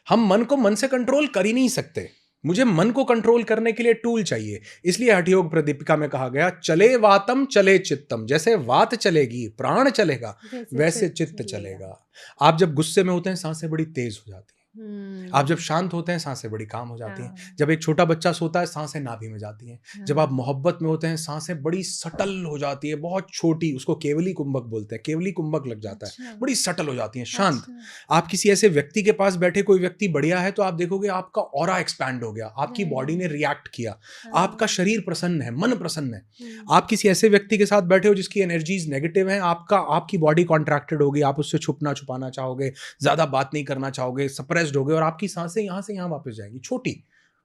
हम मन को मन से कंट्रोल कर ही नहीं सकते। मुझे मन को कंट्रोल करने के लिए टूल चाहिए। इसलिए हठ योग प्रदीपिका में कहा गया, चले वातम चले चित्तम। जैसे वात चलेगी, प्राण चलेगा, वैसे चित्त चलेगा। आप जब गुस्से में होते हैं सांसें बड़ी तेज हो जाती हैं। आप जब शांत होते हैं सांसें बड़ी काम हो जाती हैं। जब एक छोटा बच्चा सोता है सांसें नाभि में जाती हैं। जब आप मोहब्बत में होते हैं सांसें बड़ी सटल हो जाती है, बहुत छोटी, उसको केवली कुंभक बोलते हैं। केवली कुंभक लग जाता है, बड़ी सटल हो जाती हैं, शांत। आप किसी ऐसे व्यक्ति के पास बैठे, कोई व्यक्ति बढ़िया है तो आप देखोगे आपका ऑरा एक्सपैंड हो गया, आपकी बॉडी ने रिएक्ट किया, आपका शरीर प्रसन्न है, मन प्रसन्न है। आप किसी ऐसे व्यक्ति के साथ बैठे हो जिसकी एनर्जीज नेगेटिव हैं, आपकी बॉडी कॉन्ट्रैक्टेड होगी, आप उससे छुपाना चाहोगे, ज्यादा बात नहीं करना चाहोगे, सप्रेस्ड होगे, और आपकी सांसें यहां से यहां वापस जाएंगी। छोटी,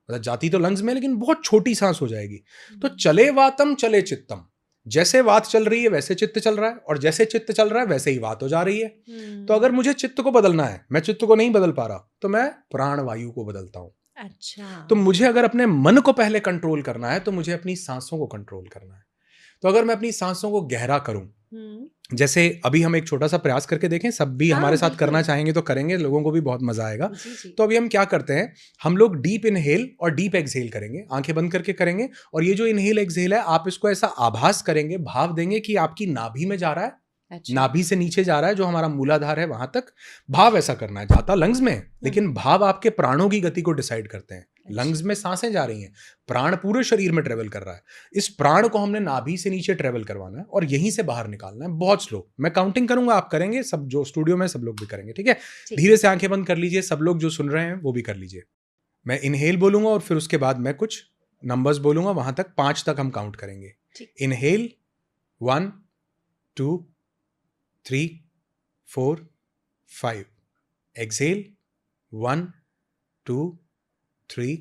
मतलब जाती तो लंग्स में, लेकिन बहुत छोटी सांस हो जाएगी। तो चले वातम चले चित्तम, जैसे वात चल रही है वैसे चित्त चल रहा है, और जैसे चित्त चल रहा है वैसे ही वात हो जा रही है। तो अगर मुझे चित्त को बदलना है, मैं चित्त को नहीं बदल पा रहा, तो मैं प्राण वायु को बदलता हूं। अच्छा। तो मुझे अगर अपने मन को पहले कंट्रोल करना है तो मुझे अपनी सांसों को कंट्रोल करना है। तो अगर मैं अपनी सांसों को गहरा करूं, जैसे अभी हम एक छोटा सा प्रयास करके देखें, सब भी हमारे साथ करना चाहेंगे तो करेंगे, लोगों को भी बहुत मजा आएगा। तो अभी हम क्या करते हैं, हम लोग डीप इनहेल और डीप एक्सहेल करेंगे, आंखें बंद करके करेंगे। और ये जो इनहेल एक्सहेल है, आप इसको ऐसा आभास करेंगे, भाव देंगे कि आपकी नाभि में जा रहा है। अच्छा। नाभि से नीचे जा रहा है, जो हमारा मूलाधार है वहां तक भाव ऐसा करना है। जाता लंग्स में, लेकिन भाव आपके प्राणों की गति को डिसाइड करते हैं। लंग्स में सांसें जा रही हैं, प्राण पूरे शरीर में ट्रेवल कर रहा है। इस प्राण को हमने नाभि से नीचे ट्रेवल करवाना है और यहीं से बाहर निकालना है, बहुत स्लो। मैं काउंटिंग करूंगा, आप करेंगे, सब जो स्टूडियो में सब लोग भी करेंगे, ठीक है? धीरे से आंखें बंद कर लीजिए, सब लोग जो सुन रहे हैं वो भी कर लीजिए। मैं इनहेल बोलूंगा और फिर उसके बाद मैं कुछ नंबर्स बोलूंगा, वहां तक 5 तक हम काउंट करेंगे। Inhale 1 2 3 4 5। Exhale 1 2 3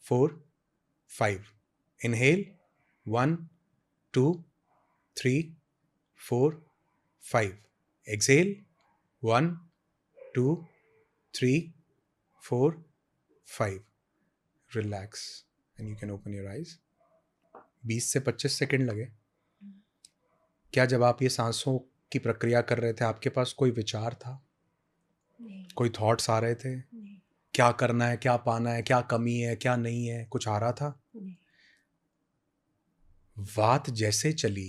4 5। Inhale 1 2 3 4 5। Exhale 1 2 3 4 5। Relax and you can open your eyes। 20 से 25 सेकंड लगे। क्या जब आप ये सांसों की प्रक्रिया कर रहे थे आपके पास कोई विचार था? नहीं। कोई थॉट्स आ रहे थे? नहीं। क्या करना है, क्या पाना है, क्या कमी है, क्या नहीं है, कुछ आ रहा था? नहीं। वात जैसे चली,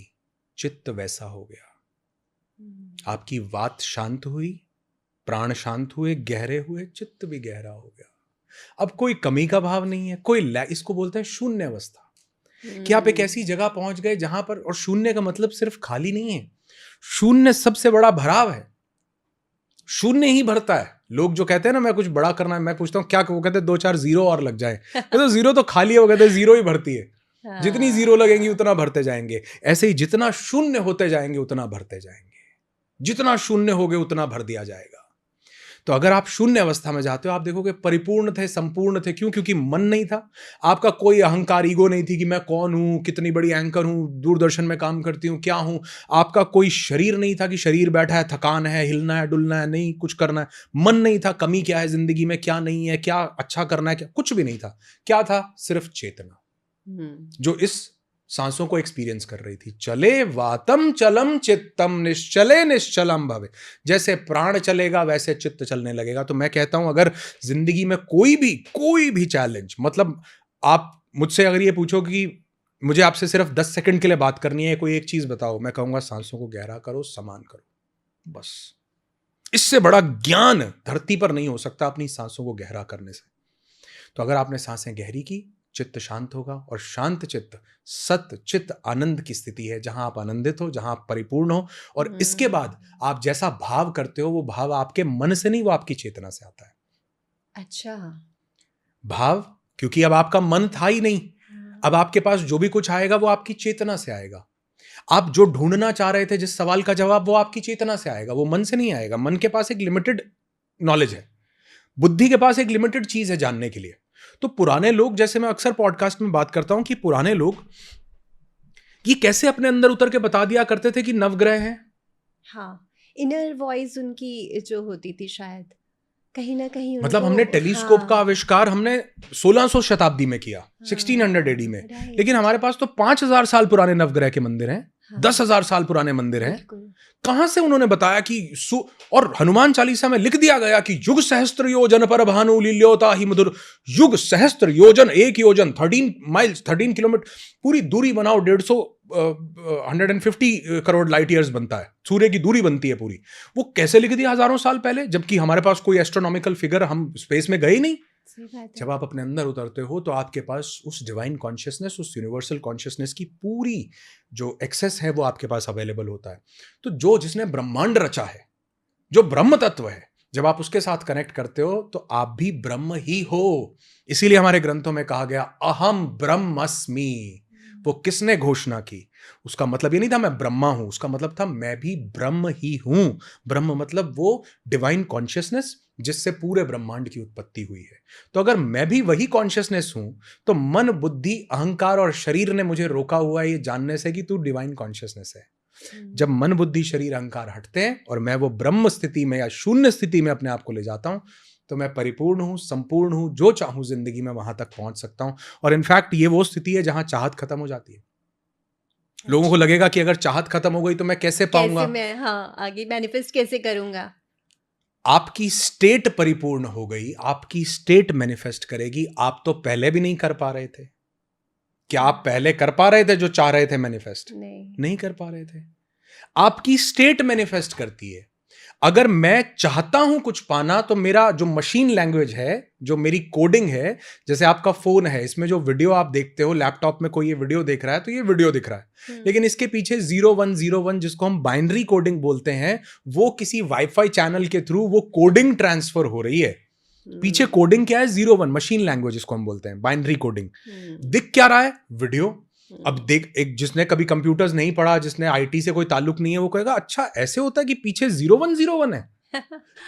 चित्त वैसा हो गया। आपकी वात शांत हुई, प्राण शांत हुए, गहरे हुए, चित्त भी गहरा हो गया। अब कोई कमी का भाव नहीं है, कोई इसको बोलते हैं शून्य अवस्था। कि आप एक ऐसी जगह पहुंच गए जहां पर, और शून्य का मतलब सिर्फ खाली नहीं है, शून्य सबसे बड़ा भराव है। शून्य ही भरता है। लोग जो कहते हैं ना मैं कुछ बड़ा करना है, मैं पूछता हूँ क्या, वो कहते हैं 2-4 जीरो और लग जाए। तो जीरो तो खाली है, वो कहते हैं जीरो ही भरती है। जितनी जीरो लगेंगी उतना भरते जाएंगे। ऐसे ही जितना शून्य होते जाएंगे उतना भरते जाएंगे, जितना शून्य होगे उतना भर दिया जाएगा। तो अगर आप शून्य अवस्था में जाते हो, आप देखोगे परिपूर्ण थे, संपूर्ण थे। क्यों? क्योंकि मन नहीं था, आपका कोई अहंकार, ईगो नहीं थी कि मैं कौन हूं, कितनी बड़ी एंकर हूं, दूरदर्शन में काम करती हूं, क्या हूं। आपका कोई शरीर नहीं था कि शरीर बैठा है, थकान है, हिलना है, डुलना है, नहीं कुछ करना है। मन नहीं था, कमी क्या है जिंदगी में, क्या नहीं है, क्या अच्छा करना है, क्या, कुछ भी नहीं था। क्या था? सिर्फ चेतना, जो इस सांसों को एक्सपीरियंस कर रही थी। चले वातम चलम चित्तम निश्चले निश्चलम भवे। जैसे प्राण चलेगा वैसे चित्त चलने लगेगा। तो मैं कहता हूं, अगर जिंदगी में कोई भी चैलेंज, मतलब आप मुझसे अगर ये पूछो कि मुझे आपसे सिर्फ 10 सेकंड के लिए बात करनी है, कोई एक चीज बताओ, मैं कहूंगा सांसों को गहरा करो, समान करो, बस। इससे बड़ा ज्ञान धरती पर नहीं हो सकता अपनी सांसों को गहरा करने से। तो अगर आपने सांसें गहरी की, चित्त शांत होगा, और शांत चित्त सत चित्त आनंद की स्थिति है, जहां आप आनंदित हो, जहां आप परिपूर्ण हो। और इसके बाद आप जैसा भाव करते हो, वो भाव आपके मन से नहीं, वो आपकी चेतना से आता है। अच्छा। भाव, क्योंकि अब आपका मन था ही नहीं, अब आपके पास जो भी कुछ आएगा वो आपकी चेतना से आएगा। आप जो ढूंढना चाह रहे थे, जिस सवाल का जवाब, वो आपकी चेतना से आएगा, वो मन से नहीं आएगा। मन के पास एक लिमिटेड नॉलेज है, बुद्धि के पास एक लिमिटेड चीज है जानने के लिए। तो पुराने लोग, जैसे मैं अक्सर पॉडकास्ट में बात करता हूं कि पुराने लोग ये कैसे अपने अंदर उतर के बता दिया करते थे कि नवग्रह हैं। हाँ, इनर वॉइस उनकी जो होती थी, शायद कहीं ना कहीं मतलब उनको, हमने टेलीस्कोप का हाँ, आविष्कार हमने 1600 शताब्दी में किया, 1600 एडी में, राइट, लेकिन हमारे पास तो 5000 साल पुराने नवग्रह के मंदिर हैं, हाँ, 10,000 साल पुराने मंदिर हैं। बिल्कुल। कहां से उन्होंने बताया कि और हनुमान चालीसा में लिख दिया गया कि युग सहस्त्र योजन पर भानु लील्योता ही मधुर। युग सहस्त्र योजन, एक योजन 13 माइल्स, 13 किलोमीटर, पूरी दूरी बनाओ, 150 करोड़ लाइट ईयर्स बनता है, सूर्य की दूरी बनती है पूरी। वो कैसे लिख दिया हजारों साल पहले, जबकि हमारे पास कोई एस्ट्रोनॉमिकल फिगर, हम स्पेस में गए ही नहीं। सही बात है। जब आप अपने अंदर उतरते हो तो आपके पास उस डिवाइन कॉन्शियसनेस, उस यूनिवर्सल कॉन्शियसनेस की पूरी जो एक्सेस है वो आपके पास अवेलेबल होता है। तो जिसने ब्रह्मांड रचा है, जो ब्रह्म तत्व है, जब आप उसके साथ कनेक्ट करते हो तो आप भी ब्रह्म ही हो। इसीलिए हमारे ग्रंथों में कहा गया अहम ब्रह्मस्मि। वो किसने घोषणा की? उसका मतलब ये नहीं था मैं ब्रह्मा हूं, उसका मतलब था मैं भी ब्रह्म ही हूं। ब्रह्म मतलब वो डिवाइन कॉन्शियसनेस जिससे पूरे ब्रह्मांड की उत्पत्ति हुई है। तो अगर मैं भी वही कॉन्शियसनेस हूं, तो मन, बुद्धि, अहंकार और शरीर ने मुझे रोका हुआ है ये जानने से कि तू डिवाइन कॉन्शियसनेस है। जब मन, बुद्धि, शरीर, अहंकार हटते हैं और मैं वो ब्रह्म स्थिति में या शून्य स्थिति में अपने आप को ले जाता हूं, तो मैं परिपूर्ण हूं, संपूर्ण हूं, जो चाहूं जिंदगी में वहां तक पहुंच सकता हूं। और इनफैक्ट ये वो स्थिति है जहां चाहत खत्म हो जाती है। लोगों को लगेगा कि अगर चाहत खत्म हो गई तो मैं कैसे पाऊंगा, कैसे मैं, हाँ, आगे मैनिफेस्ट कैसे करूंगा। आपकी स्टेट परिपूर्ण हो गई, आपकी स्टेट मैनिफेस्ट करेगी। आप तो पहले भी नहीं कर पा रहे थे। क्या आप पहले कर पा रहे थे जो चाह रहे थे मैनिफेस्ट? नहीं कर पा रहे थे। आपकी स्टेट मैनिफेस्ट करती है। अगर मैं चाहता हूं कुछ पाना, तो मेरा जो मशीन लैंग्वेज है, जो मेरी कोडिंग है, जैसे आपका फोन है, इसमें जो वीडियो आप देखते हो, लैपटॉप में कोई ये वीडियो देख रहा है तो ये वीडियो दिख रहा है, लेकिन इसके पीछे 0101 जिसको हम बाइनरी कोडिंग बोलते हैं, वो किसी वाईफाई चैनल के थ्रू वो कोडिंग ट्रांसफर हो रही है। पीछे कोडिंग क्या है? 01, मशीन लैंग्वेज जिसको हम बोलते हैं, बाइनरी कोडिंग। दिख क्या रहा है? वीडियो। अब देख, एक जिसने कभी कंप्यूटर्स नहीं पढ़ा, जिसने आईटी से कोई ताल्लुक नहीं है, वो कहेगा अच्छा ऐसे होता है कि पीछे 0101 है।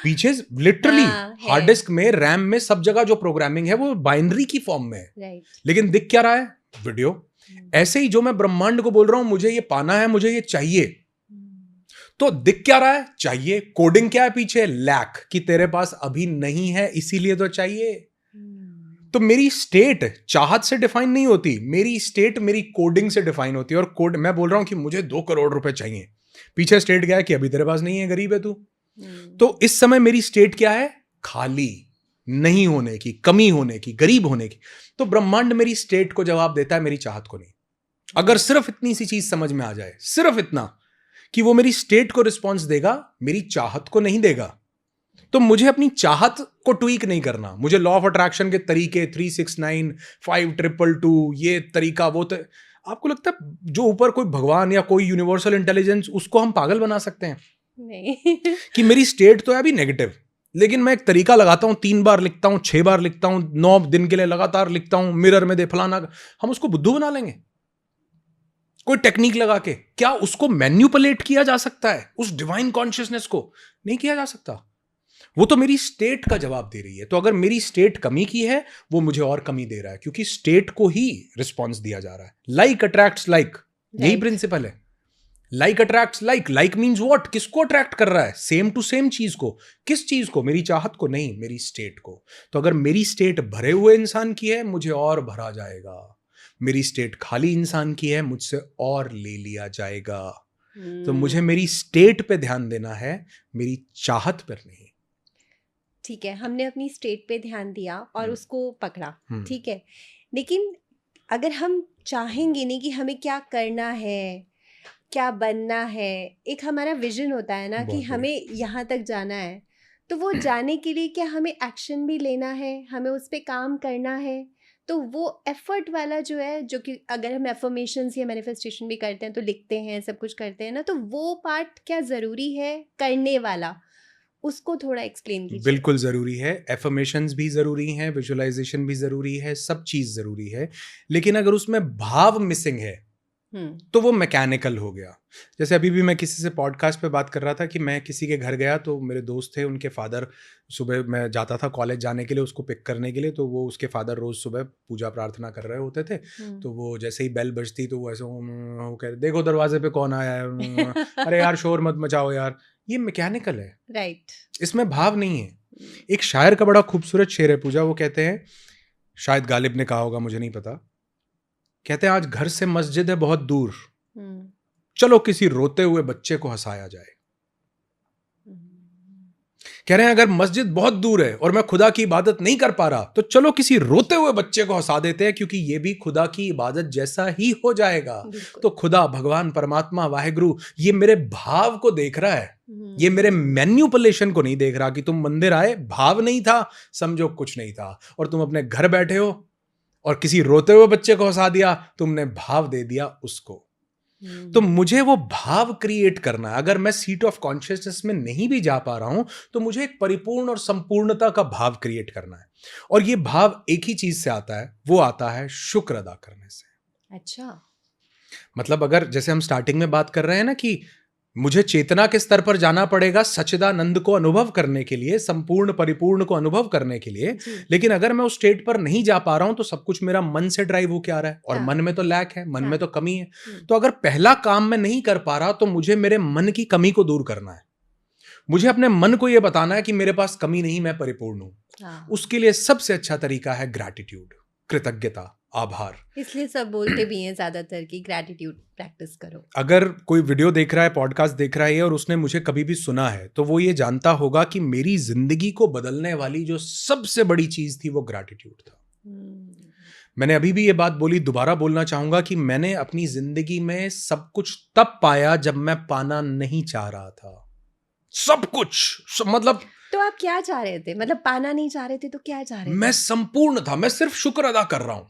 पीछे लिटरली हार्ड डिस्क में, रैम में, सब जगह जो प्रोग्रामिंग है वो बाइनरी की फॉर्म में है। लेकिन दिख क्या रहा है? वीडियो। ऐसे ही जो मैं ब्रह्मांड को बोल रहा हूं मुझे ये पाना है, मुझे ये चाहिए, तो दिख क्या रहा है? चाहिए। कोडिंग क्या है पीछे? लैक, कि तेरे पास अभी नहीं है इसीलिए तो चाहिए। तो मेरी स्टेट चाहत से डिफाइन नहीं होती, मेरी स्टेट मेरी कोडिंग से डिफाइन होती है। और कोड, मैं बोल रहा हूं कि मुझे 2 करोड़ रुपए चाहिए, पीछे स्टेट क्या है कि अभी तेरे पास नहीं है, गरीब है तू। तो इस समय मेरी स्टेट क्या है? खाली, नहीं होने की, कमी होने की, गरीब होने की। तो ब्रह्मांड मेरी स्टेट को जवाब देता है, मेरी चाहत को नहीं। अगर सिर्फ इतनी सी चीज समझ में आ जाए, सिर्फ इतना कि वो मेरी स्टेट को रिस्पॉन्स देगा, मेरी चाहत को नहीं देगा, तो मुझे अपनी चाहत को ट्वीक नहीं करना। मुझे लॉ ऑफ अट्रैक्शन के तरीके 369 5222 ये तरीका वो आपको लगता है जो ऊपर कोई भगवान या कोई यूनिवर्सल इंटेलिजेंस, उसको हम पागल बना सकते हैं? नहीं। कि मेरी स्टेट तो है अभी नेगेटिव, लेकिन मैं एक तरीका लगाता हूं, 3 बार लिखता हूं, 6 बार लिखता हूं, 9 दिन के लिए लगातार लिखता हूं, मिरर में दे फलाना, हम उसको बुद्धू बना लेंगे? कोई टेक्निक लगा के? क्या उसको मैन्युपुलेट किया जा सकता है? उस डिवाइन कॉन्शियसनेस को नहीं किया जा सकता। वो तो मेरी स्टेट का जवाब दे रही है। तो अगर मेरी स्टेट कमी की है, वो मुझे और कमी दे रहा है, क्योंकि स्टेट को ही रिस्पॉन्स दिया जा रहा है। लाइक अट्रैक्ट्स लाइक, यही राइट। प्रिंसिपल है। Like attracts like. Like means what? किसको अट्रैक्ट कर रहा है? सेम टू सेम चीज को। किस चीज को? मेरी चाहत को नहीं, मेरी स्टेट को। तो अगर मेरी स्टेट भरे हुए इंसान की है, मुझे और भरा जाएगा। मेरी स्टेट खाली इंसान की है, मुझसे और ले लिया जाएगा। तो मुझे मेरी स्टेट पे ध्यान देना है, मेरी चाहत पर नहीं। ठीक है, हमने अपनी स्टेट पे ध्यान दिया और उसको पकड़ा, ठीक है। लेकिन अगर हम चाहेंगे नहीं कि हमें क्या करना है, क्या बनना है, एक हमारा विजन होता है ना कि बहुत हमें यहाँ तक जाना है, तो वो जाने के लिए क्या हमें एक्शन भी लेना है, हमें उस पर काम करना है। तो वो एफर्ट वाला जो है, जो कि अगर हम एफर्मेशंस या मैनिफेस्टेशन भी करते हैं तो लिखते हैं, सब कुछ करते हैं ना, तो वो पार्ट क्या ज़रूरी है करने वाला, उसको थोड़ा एक्सप्लेन कीजिए। बिल्कुल जरूरी है। एफर्मेशंस भी जरूरी हैं, विजुअलाइजेशन भी जरूरी है, सब चीज जरूरी है। लेकिन अगर उसमें भाव मिसिंग है तो वो मैकेनिकल हो गया। जैसे अभी भी मैं किसी से पॉडकास्ट पे बात कर रहा था कि मैं किसी के घर गया, तो मेरे दोस्त थे, उनके फादर, सुबह मैं जाता था कॉलेज जाने के लिए उसको पिक करने के लिए, तो वो उसके फादर रोज सुबह पूजा प्रार्थना कर रहे होते थे। तो वो जैसे ही बेल बजती तो वो ऐसे वो कह रहे, देखो दरवाजे पे कौन आया है, अरे यार शोर मत मचाओ यार। ये मैकेनिकल है, राइट। इसमें भाव नहीं है। एक शायर का बड़ा खूबसूरत शेर है पूजा, वो कहते हैं, शायद गालिब ने कहा होगा, मुझे नहीं पता, कहते हैं आज घर से मस्जिद है बहुत दूर, चलो किसी रोते हुए बच्चे को हंसाया जाए। कह रहे हैं अगर मस्जिद बहुत दूर है और मैं खुदा की इबादत नहीं कर पा रहा, तो चलो किसी रोते हुए बच्चे को हंसा देते हैं, क्योंकि ये भी खुदा की इबादत जैसा ही हो जाएगा। तो खुदा, भगवान, परमात्मा, वाहिगुरु, ये मेरे भाव को देख रहा है, ये मेरे मैन्युपुलेशन को नहीं देख रहा। कि तुम मंदिर आए, भाव नहीं था, समझो कुछ नहीं था, और तुम अपने घर बैठे हो और किसी रोते हुए बच्चे को हंसा दिया, तुमने भाव दे दिया उसको। तो मुझे वो भाव क्रिएट करना है। अगर मैं सीट ऑफ कॉन्शियसनेस में नहीं भी जा पा रहा हूं, तो मुझे एक परिपूर्ण और संपूर्णता का भाव क्रिएट करना है। और ये भाव एक ही चीज से आता है, वो आता है शुक्र अदा करने से। अच्छा। मतलब अगर जैसे हम स्टार्टिंग में बात कर रहे हैं ना कि मुझे चेतना के स्तर पर जाना पड़ेगा सच्चिदानंद को अनुभव करने के लिए, संपूर्ण परिपूर्ण को अनुभव करने के लिए। लेकिन अगर मैं उस स्टेट पर नहीं जा पा रहा हूं, तो सब कुछ मेरा मन से ड्राइव होके आ रहा है, और मन में तो लैक है, मन में तो कमी है। तो अगर पहला काम मैं नहीं कर पा रहा, तो मुझे मेरे मन की कमी को दूर करना है। मुझे अपने मन को यह बताना है कि मेरे पास कमी नहीं, मैं परिपूर्ण हूं। उसके लिए सबसे अच्छा तरीका है ग्रैटिट्यूड, कृतज्ञता, आभार। इसलिए सब बोलते भी हैं ज्यादातर कि ग्रैटिट्यूड प्रैक्टिस करो। अगर कोई वीडियो देख रहा है, पॉडकास्ट देख रहा है और उसने मुझे कभी भी सुना है, तो वो ये जानता होगा कि मेरी जिंदगी को बदलने वाली जो सबसे बड़ी चीज थी वो ग्रैटिट्यूड था। मैंने अभी भी ये बात बोली, दोबारा बोलना चाहूंगा कि मैंने अपनी जिंदगी में सब कुछ तब पाया जब मैं पाना नहीं चाह रहा था। सब कुछ, मतलब तो आप क्या चाह रहे थे? मतलब पाना नहीं चाह रहे थे तो क्या चाह रहे थे? मैं संपूर्ण था, मैं सिर्फ शुक्र अदा कर रहा हूं।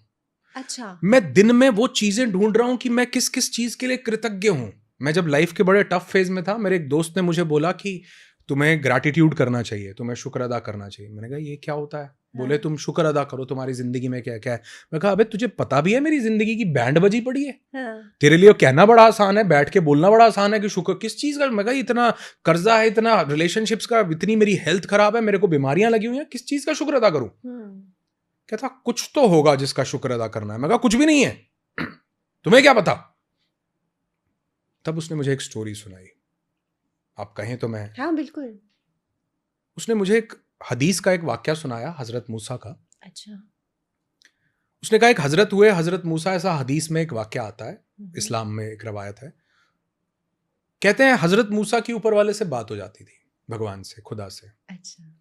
अच्छा। मैं दिन में वो चीजें ढूंढ रहा हूं कि मैं किस किस चीज के लिए कृतज्ञ हूं। मैं जब लाइफ के बड़े टफ फेज में था, मेरे एक दोस्त ने मुझे बोला कि तुम्हें ग्रैटिट्यूड करना चाहिए, तुम्हें शुक्र अदा करना चाहिए। मैंने कहा ये क्या होता है? बोले तुम शुक्र अदा करो, तुम्हारी जिंदगी में क्या क्या है। मैं कहा अबे तुझे पता भी है मेरी जिंदगी की बैंड बजी पड़ी है। तेरे लिए कहना बड़ा आसान है, बैठ के बोलना बड़ा आसान है कि शुक्र किस चीज का। मैं कहा इतना कर्जा है, इतना रिलेशनशिप्स का, इतनी मेरी हेल्थ खराब है, मेरे को बीमारियां लगी हुई हैं, किस चीज का शुक्र अदा करूं? कहता कुछ तो होगा जिसका शुक्र अदा करना है। मैं कहा कुछ भी नहीं है, तुम्हें क्या पता। तब उसने मुझे एक स्टोरी सुनाई, आप कहें तो मैं। हाँ बिल्कुल। उसने मुझे एक हदीस का एक वाक्य सुनाया, हजरत मूसा का। अच्छा। उसने कहा एक हजरत हुए, हजरत मूसा, ऐसा हदीस में एक वाक्य आता है, इस्लाम में एक रवायत है। कहते हैं हजरत मूसा की ऊपर वाले से बात हो जाती थी, भगवान से, खुदा से। अच्छा।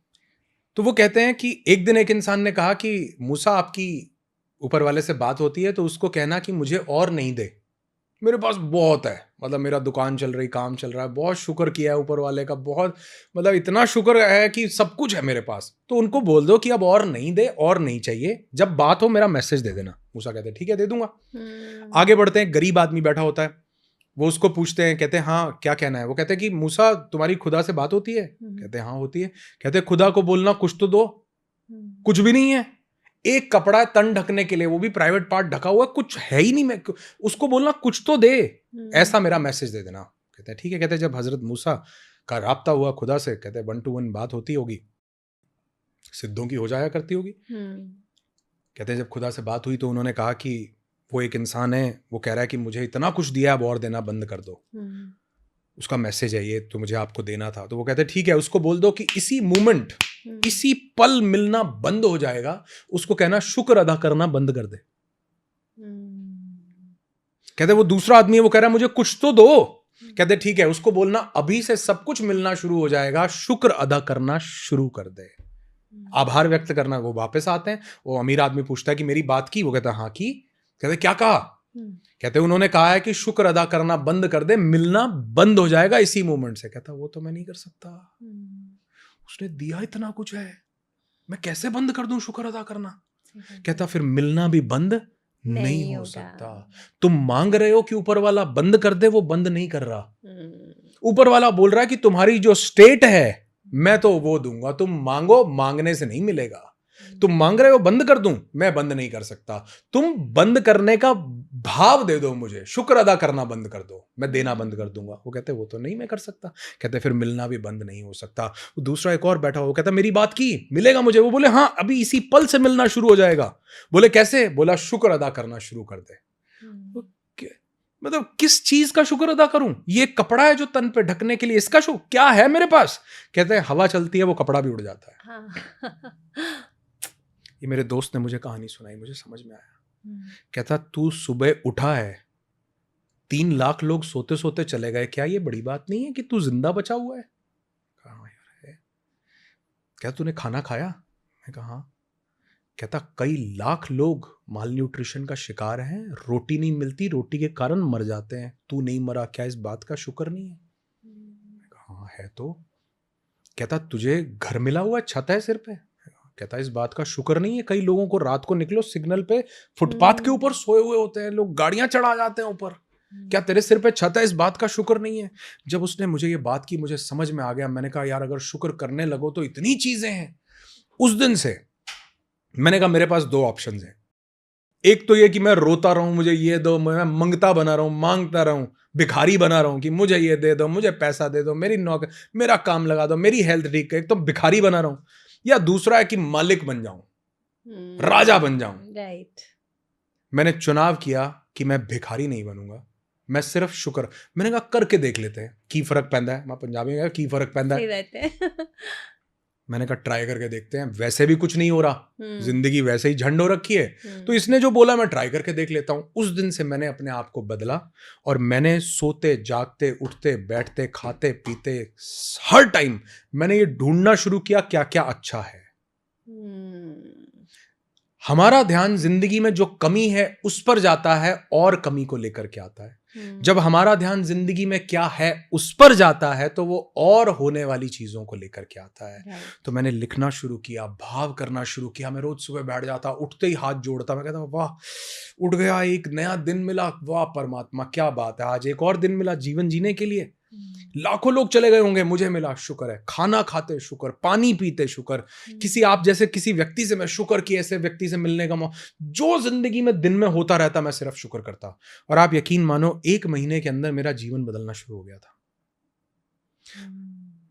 तो वो कहते हैं कि एक दिन एक इंसान ने कहा कि मूसा आपकी ऊपर वाले से बात होती है तो उसको कहना कि मुझे और नहीं दे, मेरे पास बहुत है, मतलब मेरा दुकान चल रही, काम चल रहा है, बहुत शुक्र किया है ऊपर वाले का, बहुत मतलब इतना शुक्र है कि सब कुछ है मेरे पास। तो उनको बोल दो कि अब और नहीं दे, और नहीं चाहिए, जब बात हो मेरा मैसेज दे देना। मूसा कहते हैं ठीक है दे दूंगा। आगे बढ़ते हैं, गरीब आदमी बैठा होता है, वो उसको पूछते हैं, कहते हैं हाँ क्या कहना है। वो कहते हैं कि मूसा तुम्हारी खुदा से बात होती है? कहते हैं हाँ होती है। कहते हैं खुदा को बोलना कुछ तो दो। कुछ भी नहीं है, एक कपड़ा है तन ढकने के लिए, वो भी प्राइवेट पार्ट ढका हुआ है, कुछ है ही नहीं। मैं उसको बोलना कुछ तो दे, ऐसा मेरा मैसेज दे देना। कहते हैं ठीक है। कहते हैं जब हजरत मूसा का राब्ता हुआ खुदा से, कहते हैं 1 to 1 बात होती होगी, सिद्धों की हो जाया करती होगी। कहते हैं जब खुदा से बात हुई तो उन्होंने कहा कि वो एक इंसान है, वो कह रहा है कि मुझे इतना कुछ दिया, अब और देना बंद कर दो, उसका मैसेज है ये, तो मुझे आपको देना था। तो वो कहते हैं ठीक है, उसको बोल दो कि इसी मोमेंट, इसी पल मिलना बंद हो जाएगा, उसको कहना शुक्र अदा करना बंद कर दे। कहते वो दूसरा आदमी है, वो कह रहा है मुझे कुछ तो दो। कहते ठीक है, उसको बोलना अभी से सब कुछ मिलना शुरू हो जाएगा, शुक्र अदा करना शुरू कर दे, आभार व्यक्त करना। वो वापस आते हैं, वो अमीर आदमी पूछता है कि मेरी बात की? वो कहता है हाँ की। कहते क्या कहा? कहते उन्होंने कहा है कि शुक्र अदा करना बंद कर दे, मिलना बंद हो जाएगा इसी मोमेंट से। कहता वो तो मैं नहीं कर सकता, उसने दिया इतना कुछ है, मैं कैसे बंद कर दूं शुक्र अदा करना? कहता फिर मिलना भी बंद नहीं हो सकता। तुम मांग रहे हो कि ऊपर वाला बंद कर दे, वो बंद नहीं कर रहा। ऊपर वाला बोल रहा है कि तुम्हारी जो स्टेट है मैं तो वो दूंगा, तुम मांगो, मांगने से नहीं मिलेगा। तुम मांग रहे हो बंद कर दूं, मैं बंद नहीं कर सकता। तुम बंद करने का भाव दे दो मुझे, शुक्र अदा करना बंद कर दो, मैं देना बंद कर दूंगा। वो कहते वो तो नहीं मैं कर सकता। कहते फिर मिलना भी बंद नहीं हो सकता। दूसरा एक और बैठा हुआ, वो कहता मेरी बात की, मिलेगा मुझे? वो बोले हाँ, अभी इसी पल से मिलना शुरू हो जाएगा। बोले कैसे? बोला शुक्र अदा करना शुरू कर दे। मतलब किस चीज का शुक्र अदा करूं? ये कपड़ा है जो तन पे ढकने के लिए, इसका शुक्र क्या है मेरे पास? कहते हैं हवा चलती है, वो कपड़ा भी उड़ जाता है। हाँ। ये मेरे दोस्त ने मुझे कहानी सुनाई, मुझे समझ में आया। कहता तू सुबह उठा है, 3 लाख लोग सोते सोते चले गए, क्या ये बड़ी बात नहीं है कि तू जिंदा बचा हुआ है? कहा यार है। क्या तूने खाना खाया? मैं कहा हाँ। कहता कई लाख लोग माल न्यूट्रिशन का शिकार हैं, रोटी नहीं मिलती, रोटी के कारण मर जाते हैं, तू नहीं मरा, क्या इस बात का शुक्र नहीं है? मैं कहा हाँ है। तो कहता तुझे घर मिला हुआ, छत है सिर पे? कहता इस बात का शुक्र नहीं है? कई लोगों को रात को निकलो सिग्नल पे, फुटपाथ के ऊपर सोए हुए होते हैं लोग, गाड़ियां चढ़ा जाते हैं ऊपर, क्या तेरे सिर पे छत है? इस बात का शुक्र नहीं है? जब उसने मुझे ये बात की, मुझे समझ में आ गया। मैंने कहा यार अगर शुक्र करने लगो तो इतनी चीजें हैं। उस दिन से मैंने कहा मेरे पास 2 ऑप्शंस हैं। एक तो ये कि मैं रोता रहूं, मुझे ये दो, मैं मंगता बना रहूं, मांगता रहूं, भिखारी बना रहूं कि मुझे ये दे दो, मुझे पैसा दे दो, मेरी नौकरी, मेरा काम लगा दो, मेरी हेल्थ ठीक है। एक तो भिखारी बना रहूं, या दूसरा है कि मालिक बन जाऊं, राजा बन जाऊं। राइट। मैंने चुनाव किया कि मैं भिखारी नहीं बनूंगा, मैं सिर्फ शुक्र। मैंने कहा करके देख लेते हैं की फर्क पैंदा है। मैं पंजाबी में की फर्क पैंदा है। मैंने कहा ट्राई करके देखते हैं, वैसे भी कुछ नहीं हो रहा, जिंदगी वैसे ही झंड हो रखी है, तो इसने जो बोला मैं ट्राई करके देख लेता हूं। उस दिन से मैंने अपने आप को बदला, और मैंने सोते जागते उठते बैठते खाते पीते हर टाइम मैंने ये ढूंढना शुरू किया क्या क्या अच्छा है। हमारा ध्यान जिंदगी में जो कमी है उस पर जाता है और कमी को लेकर के आता है। जब हमारा ध्यान जिंदगी में क्या है उस पर जाता है तो वो और होने वाली चीजों को लेकर के आता है। तो मैंने लिखना शुरू किया, भाव करना शुरू किया। मैं रोज सुबह बैठ जाता, उठते ही हाथ जोड़ता, मैं कहता वाह उठ गया, एक नया दिन मिला, वाह परमात्मा क्या बात है, आज एक और दिन मिला जीवन जीने के लिए। लाखों लोग चले गए होंगे, मुझे मिला, शुक्र है। खाना खाते शुक्र, पानी पीते शुक्र, किसी आप जैसे किसी व्यक्ति से मैं शुक्र कि ऐसे व्यक्ति से मिलने का जो जिंदगी में दिन में होता रहता मैं सिर्फ शुक्र करता। और आप यकीन मानो 1 महीने के अंदर मेरा जीवन बदलना शुरू हो गया था।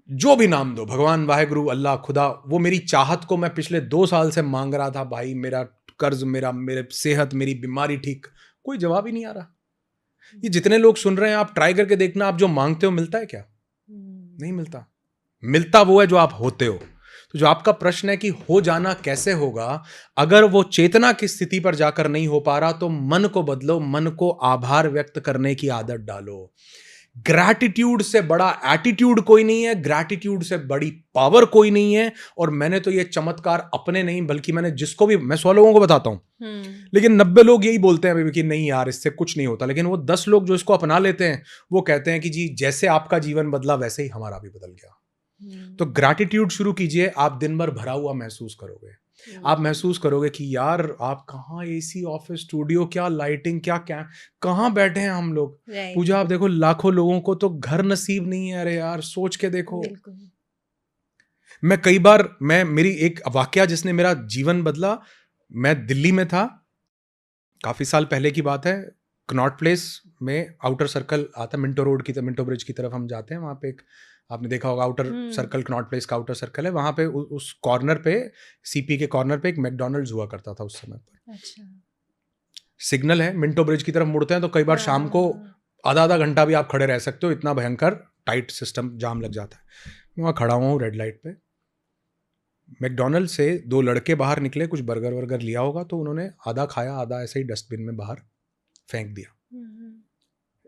जो भी नाम दो, भगवान, वाहेगुरु, अल्लाह, खुदा, वो मेरी चाहत को मैं पिछले 2 साल से मांग रहा था, भाई मेरा कर्ज, मेरे सेहत, मेरी बीमारी ठीक, कोई जवाब ही नहीं आ रहा। ये जितने लोग सुन रहे हैं आप ट्राई करके देखना, आप जो मांगते हो मिलता है क्या? नहीं मिलता। मिलता वो है जो आप होते हो। तो जो आपका प्रश्न है कि हो जाना कैसे होगा, अगर वो चेतना की स्थिति पर जाकर नहीं हो पा रहा तो मन को बदलो, मन को आभार व्यक्त करने की आदत डालो। ग्रैटिट्यूड से बड़ा एटीट्यूड कोई नहीं है, ग्रैटिट्यूड से बड़ी पावर कोई नहीं है। और मैंने तो ये चमत्कार अपने नहीं बल्कि मैंने जिसको भी, मैं 100 लोगों को बताता हूं, लेकिन 90 लोग यही बोलते हैं कि नहीं यार इससे कुछ नहीं होता। लेकिन वो 10 लोग जो इसको अपना लेते हैं वो कहते हैं कि जी जैसे आपका जीवन बदला वैसे ही हमारा भी बदल गया। तो ग्रैटिट्यूड शुरू कीजिए, आप दिन भर भरा हुआ महसूस करोगे। आप महसूस करोगे कि यार आप कहाँ, एसी, ऑफिस, स्टूडियो, क्या लाइटिंग, क्या कहाँ बैठे हैं हम लोग। पूजा आप देखो, लाखों लोगों को तो घर नसीब नहीं है। अरे यार सोच के देखो। मैं कई बार, मेरी एक वाकया जिसने मेरा जीवन बदला, मैं दिल्ली में था, काफ़ी साल पहले की बात है। कनॉट प्लेस में आउटर सर्कल आता है, मिंटो रोड की तरफ, मिंटो ब्रिज की तरफ हम जाते हैं, वहाँ पे एक, आपने देखा होगा आउटर सर्कल, कनॉट प्लेस का आउटर सर्कल है, वहाँ पे उस कॉर्नर पे, सीपी के कॉर्नर पे एक मैकडोनल्ड्स हुआ करता था उस समय पर। अच्छा। सिग्नल है, मिंटो ब्रिज की तरफ मुड़ते हैं तो कई बार शाम को आधा आधा घंटा भी आप खड़े रह सकते हो, इतना भयंकर टाइट सिस्टम, जाम लग जाता है। मैं वहाँ खड़ा हुआ हूँ रेड लाइट पे, मैकडोनल्ड से दो लड़के बाहर निकले, कुछ बर्गर वर्गर लिया होगा तो उन्होंने आधा खाया, आधा ऐसे ही डस्टबिन में बाहर फेंक दिया।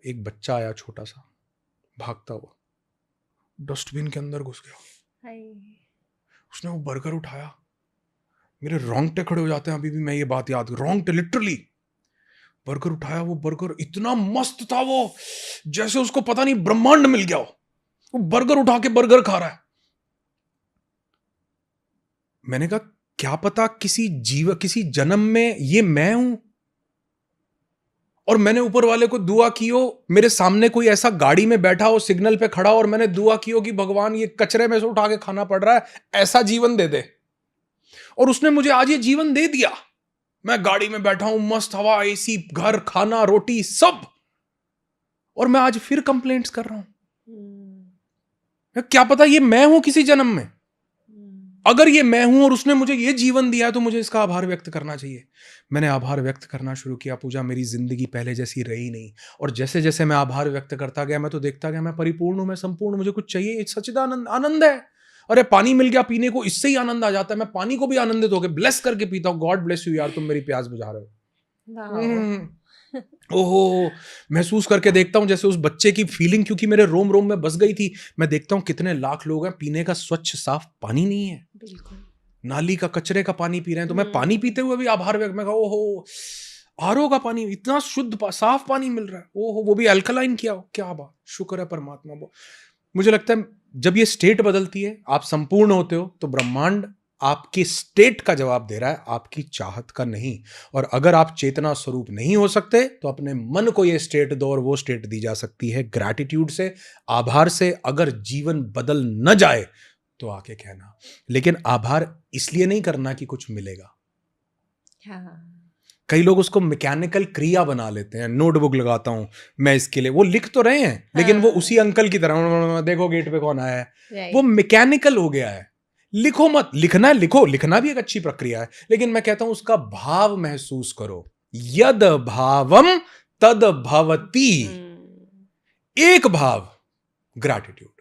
एक बच्चा आया छोटा सा भागता हुआ, डस्टबिन के अंदर घुस गया, उसने वो बर्गर उठाया, मेरे रोंगटे खड़े हो जाते हैं अभी भी, मैं ये बात याद, रोंगटे लिटरली, बर्गर उठाया, वो बर्गर इतना मस्त था, वो जैसे उसको पता नहीं ब्रह्मांड मिल गया हो, वो बर्गर उठा के बर्गर खा रहा है। मैंने कहा क्या पता किसी जन्म में ये मैं हूं, और मैंने ऊपर वाले को दुआ की हो, मेरे सामने कोई ऐसा गाड़ी में बैठा हो, सिग्नल पे खड़ा हो, और मैंने दुआ की हो कि भगवान ये कचरे में से उठा के खाना पड़ रहा है, ऐसा जीवन दे दे, और उसने मुझे आज ये जीवन दे दिया। मैं गाड़ी में बैठा हूं, मस्त हवा, एसी, घर, खाना, रोटी, सब, और मैं आज फिर कंप्लेंट्स कर रहा हूं। क्या पता ये मैं हूं किसी जन्म में। अगर ये मैं हूं और उसने मुझे ये जीवन दिया तो मुझे इसका आभार व्यक्त करना चाहिए। मैंने आभार व्यक्त करना शुरू किया, पूजा, मेरी जिंदगी पहले जैसी रही नहीं, और जैसे जैसे मैं आभार व्यक्त करता गया, मैं तो देखता गया मैं परिपूर्ण हूं, मैं संपूर्ण, मुझे कुछ चाहिए, सच्चिदानंद आनंद है। अरे पानी मिल गया पीने को, इससे ही आनंद आ जाता है, मैं पानी को भी आनंदित होकर ब्लेस करके पीता हूँ। गॉड ब्लेस यू यार, तुम मेरी प्यास बुझा रहे हो। ओहो, महसूस करके देखता हूं जैसे उस बच्चे की फीलिंग, क्योंकि मेरे रोम रोम में बस गई थी। मैं देखता हूं कितने लाख लोग हैं, पीने का स्वच्छ साफ पानी नहीं है, बिल्कुल नाली का कचरे का पानी पी रहे हैं। तो मैं पानी पीते हुए भी आभार व्यक्त, मैं कहा ओहो, आरओ का पानी, इतना शुद्ध साफ पानी मिल रहा है, ओहो, वो भी अल्कलाइन किया, क्या बात, शुक्र है परमात्मा। वो मुझे लगता है जब ये स्टेट बदलती है, आप संपूर्ण होते हो, तो ब्रह्मांड आपकी स्टेट का जवाब दे रहा है, आपकी चाहत का नहीं। और अगर आप चेतना स्वरूप नहीं हो सकते तो अपने मन को ये स्टेट दो, और वो स्टेट दी जा सकती है ग्रैटिट्यूड से, आभार से। अगर जीवन बदल न जाए तो आके कहना, लेकिन आभार इसलिए नहीं करना कि कुछ मिलेगा। हाँ। कई लोग उसको मैकेनिकल क्रिया बना लेते हैं, नोटबुक लगाता हूं मैं इसके लिए, वो लिख तो रहे हैं लेकिन वो उसी अंकल की तरह, देखो गेट पे कौन आया है, वो मैकेनिकल हो गया है। लिखो मत, लिखना है लिखो, लिखना भी एक अच्छी प्रक्रिया है, लेकिन मैं कहता हूं उसका भाव महसूस करो। यद भावम तद भवति। एक भाव, ग्रैटिट्यूड।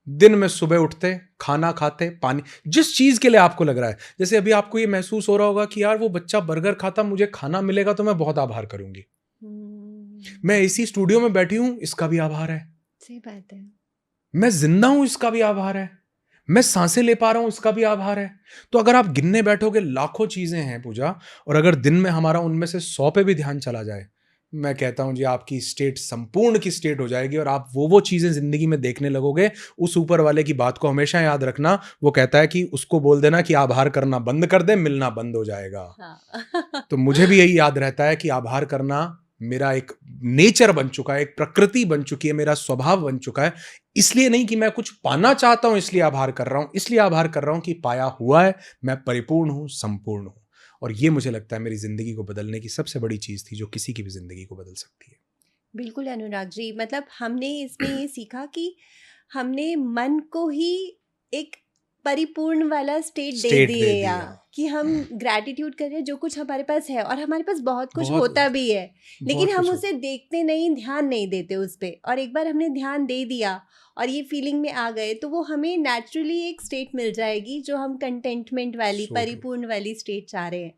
दिन में सुबह उठते, खाना खाते, पानी, जिस चीज के लिए आपको लग रहा है, जैसे अभी आपको ये महसूस हो रहा होगा कि यार वो बच्चा बर्गर खाता, मुझे खाना मिलेगा तो मैं बहुत आभार करूंगी। मैं इसी स्टूडियो में बैठी हूं, इसका भी आभार है। सही बात है। मैं जिंदा हूं, इसका भी आभार है। मैं सांसें ले पा रहा हूं, इसका भी आभार है। तो अगर आप गिनने बैठोगे, लाखों चीजें हैं पूजा, और अगर दिन में हमारा उनमें से 100 पे भी ध्यान चला जाए, मैं कहता हूं जी आपकी स्टेट संपूर्ण की स्टेट हो जाएगी, और आप वो चीजें जिंदगी में देखने लगोगे। उस ऊपर वाले की बात को हमेशा याद रखना, वो कहता है कि उसको बोल देना कि आभार करना बंद कर दे, मिलना बंद हो जाएगा। हाँ। तो मुझे भी यही याद रहता है कि आभार करना मेरा एक नेचर बन चुका है, एक प्रकृति बन चुकी है, मेरा स्वभाव बन चुका है। इसलिए नहीं कि मैं कुछ पाना चाहता हूं इसलिए आभार कर रहा हूं, इसलिए आभार कर रहा हूं कि पाया हुआ है, मैं परिपूर्ण हूं, संपूर्ण हूं। और ये मुझे लगता है मेरी जिंदगी को बदलने की सबसे बड़ी चीज थी, जो किसी की भी जिंदगी को बदल सकती है। बिल्कुल अनुराग जी, मतलब हमने इसमें ये सीखा कि हमने मन को ही एक परिपूर्ण वाला स्टेट दे दिया, कि हम ग्रैटिट्यूड कर रहे हैं जो कुछ हमारे पास है, और हमारे पास बहुत कुछ होता भी है, लेकिन हम उसे देखते नहीं, ध्यान नहीं देते उस पर। और एक बार हमने ध्यान दे दिया और ये फीलिंग में आ गए, तो वो हमें नेचुरली एक स्टेट मिल जाएगी जो हम कंटेंटमेंट वाली, परिपूर्ण वाली स्टेट चाह रहे हैं।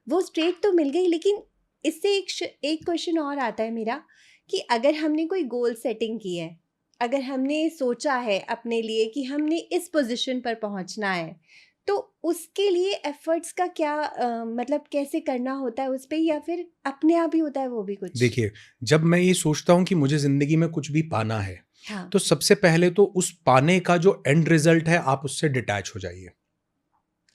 वो स्टेट तो मिल गई, लेकिन इससे एक क्वेश्चन और आता है मेरा, कि अगर हमने कोई गोल सेटिंग की है, अगर हमने सोचा है अपने लिए कि हमने इस पोजीशन पर पहुंचना है, तो उसके लिए एफर्ट्स का क्या मतलब कैसे करना होता है उस पे, या फिर अपने आप ही होता है वो भी कुछ? देखिए, जब मैं ये सोचता हूँ कि मुझे जिंदगी में कुछ भी पाना है, हाँ। तो सबसे पहले तो उस पाने का जो एंड रिजल्ट है, आप उससे डिटैच हो जाइए।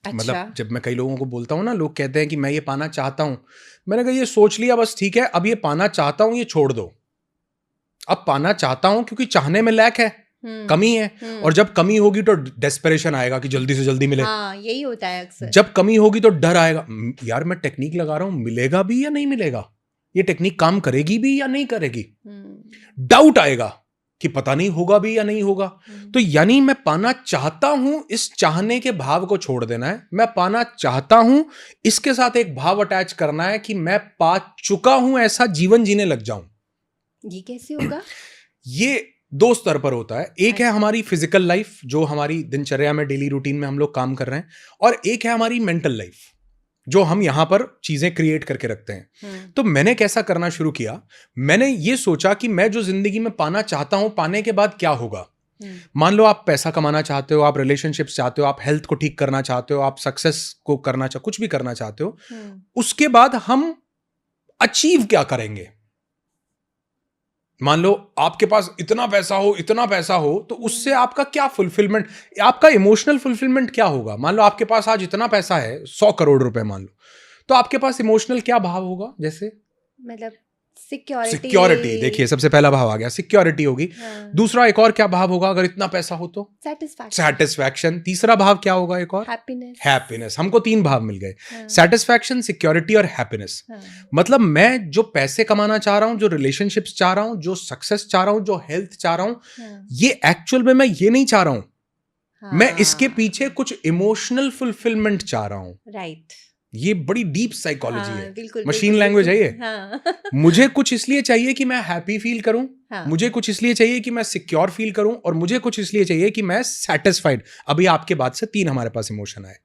अच्छा। मतलब जब मैं कई लोगों को बोलता हूँ ना, लोग कहते हैं कि मैं ये पाना चाहता हूँ, मैंने कहा ये सोच लिया बस, ठीक है, अब ये पाना चाहता हूँ ये छोड़ दो। अब पाना चाहता हूँ क्योंकि चाहने में लैक है, कमी है, हम्म। और जब कमी होगी तो डेस्परेशन आएगा कि जल्दी से जल्दी मिले। हाँ, यही होता है अक्सर। जब कमी होगी तो डर आएगा, यार मैं टेक्निक लगा रहा हूं, मिलेगा भी या नहीं मिलेगा, ये टेक्निक काम करेगी भी या नहीं करेगी। डाउट आएगा कि पता नहीं होगा भी या नहीं होगा। तो यानी मैं पाना चाहता हूं, इस चाहने के भाव को छोड़ देना है। मैं पाना चाहता हूं, इसके साथ एक भाव अटैच करना है कि मैं पा चुका हूं, ऐसा जीवन जीने लग जाऊं। ये कैसे होगा? ये दो स्तर पर होता है। एक है हमारी फिजिकल लाइफ, जो हमारी दिनचर्या में, डेली रूटीन में हम लोग काम कर रहे हैं, और एक है हमारी मेंटल लाइफ, जो हम यहां पर चीजें क्रिएट करके रखते हैं। तो मैंने कैसा करना शुरू किया, मैंने ये सोचा कि मैं जो जिंदगी में पाना चाहता हूं, पाने के बाद क्या होगा। मान लो आप पैसा कमाना चाहते हो, आप रिलेशनशिप्स चाहते हो, आप हेल्थ को ठीक करना चाहते हो, आप सक्सेस को करना कुछ भी करना चाहते हो, उसके बाद हम अचीव क्या करेंगे। मान लो आपके पास इतना पैसा हो, तो उससे आपका क्या फुलफिलमेंट, आपका इमोशनल फुलफिलमेंट क्या होगा। मान लो आपके पास आज इतना पैसा है, 100 करोड़ रुपए मान लो, तो आपके पास इमोशनल क्या भाव होगा। जैसे मतलब सिक्योरिटी, देखिए सबसे पहला भाव आ गया, सिक्योरिटी होगी। हाँ। दूसरा एक और क्या भाव होगा अगर इतना पैसा हो तो? सेटिस्फैक्शन। तीसरा भाव क्या होगा एक और? हैप्पीनेस। हमको 3 भाव मिल गए, सेटिस्फैक्शन, सिक्योरिटी और हैप्पीनेस। मतलब मैं जो पैसे कमाना चाह रहा हूं, जो रिलेशनशिप्स चाह रहा हूं, जो सक्सेस चाह रहा हूं, जो हेल्थ चाह रहा हूं, ये एक्चुअल में मैं ये नहीं चाह रहा हूं। मैं इसके पीछे कुछ इमोशनल फुलफिलमेंट चाह रहा हूं। राइट। ये बड़ी डीप साइकोलॉजी है, बिल्कुल, मशीन लैंग्वेज है ये। हाँ। मुझे कुछ इसलिए चाहिए कि मैं हैप्पी फील करूं, हाँ। मुझे कुछ इसलिए चाहिए कि मैं सिक्योर फील करूं, और मुझे कुछ इसलिए चाहिए कि मैं सेटिस्फाइड। अभी आपके बात से 3 हमारे पास इमोशन आए,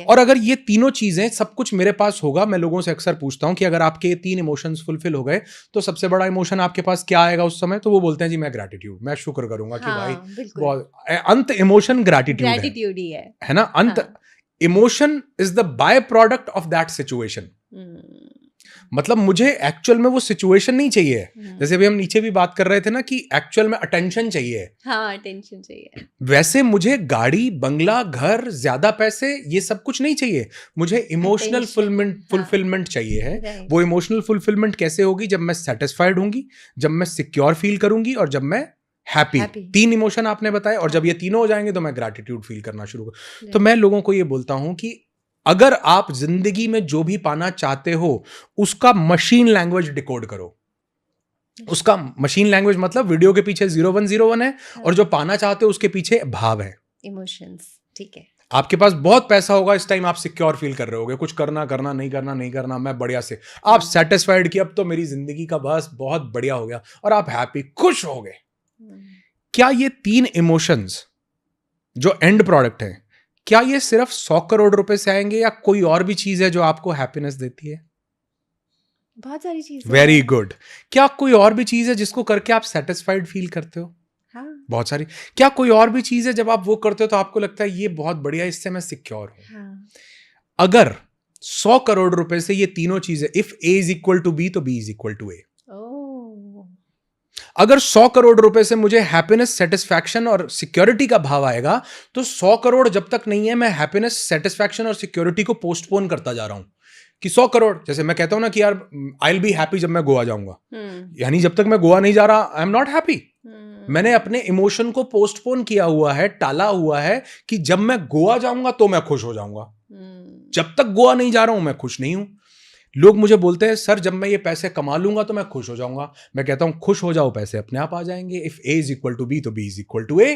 और अगर ये तीनों चीजें सब कुछ मेरे पास होगा, मैं लोगों से अक्सर पूछता हूं कि अगर आपके ये 3 इमोशंस फुलफिल हो गए तो सबसे बड़ा इमोशन आपके पास क्या आएगा उस समय, तो वो बोलते हैं जी मैं ग्रैटिट्यूड, मैं शुक्र करूंगा कि भाई बहुत अंत इमोशन ग्रैटिट्यूड ही है ना। अंत emotion is the by product of that situation. मतलब मुझे एक्चुअल में वो सिचुएशन नहीं चाहिए। जैसे अभी हम नीचे भी बात कर रहे थे ना कि एक्चुअल में अटेंशन चाहिए। हाँ, अटेंशन चाहिए। वैसे मुझे गाड़ी, बंगला, घर, ज्यादा पैसे, ये सब कुछ नहीं चाहिए। मुझे इमोशनल फुलफिलमेंट चाहिए है। वो इमोशनल फुलफिलमेंट कैसे होगी? जब मैं सेटिस्फाइड होंगी, जब मैं सिक्योर फील करूंगी, और जब मैं हैप्पी। 3 इमोशन आपने बताए, और जब ये तीनों हो जाएंगे तो मैं ग्रैटिट्यूड फील करना शुरू करूँ। तो मैं लोगों को ये बोलता हूं कि अगर आप जिंदगी में जो भी पाना चाहते हो, उसका मशीन लैंग्वेज डिकोड करो। उसका मशीन लैंग्वेज मतलब वीडियो के पीछे 0101 है, और जो पाना चाहते हो उसके पीछे भाव है, इमोशंस। ठीक है। आपके पास बहुत पैसा होगा, इस टाइम आप सिक्योर फील कर रहे होगे, कुछ करना नहीं करना, मैं बढ़िया से, आप सेटिस्फाइड कि अब तो मेरी जिंदगी का बस बहुत बढ़िया हो गया, और आप हैप्पी, खुश हो गए। क्या ये 3 इमोशंस जो एंड प्रोडक्ट है, क्या ये सिर्फ 100 करोड़ रुपए से आएंगे, या कोई और भी चीज है जो आपको हैप्पीनेस देती है? बहुत सारी चीजें। Very good. क्या कोई और भी चीज है जिसको करके आप सेटिस्फाइड फील करते हो? हाँ। बहुत सारी। क्या कोई और भी चीज है जब आप वो करते हो तो आपको लगता है ये बहुत बढ़िया, इससे मैं सिक्योर हूं? हाँ। अगर 100 करोड़ रुपए से ये तीनों चीजें, if A is equal to B तो B is equal to A. अगर 100 करोड़ रुपए से मुझे हैप्पीनेस, सेटिस्फैक्शन और सिक्योरिटी का भाव आएगा, तो 100 करोड़ जब तक नहीं है, मैं हैप्पीनेस, सेटिस्फैक्शन और सिक्योरिटी को पोस्टपोन करता जा रहा हूं। कि 100 करोड़, जैसे मैं कहता हूं ना कि यार आई विल बी हैप्पी जब मैं गोवा जाऊंगा, यानी जब तक मैं गोवा नहीं जा रहा, आई एम नॉट हैप्पी। मैंने अपने इमोशन को पोस्टपोन किया हुआ है, टाला हुआ है कि जब मैं गोवा जाऊंगा तो मैं खुश हो जाऊंगा। जब तक गोवा नहीं जा रहा हूं मैं खुश नहीं हूं। लोग मुझे बोलते हैं सर जब मैं ये पैसे कमा लूंगा तो मैं खुश हो जाऊंगा। मैं कहता हूं खुश हो जाओ, पैसे अपने आप आ जाएंगे। If A is equal to B तो B is equal to A.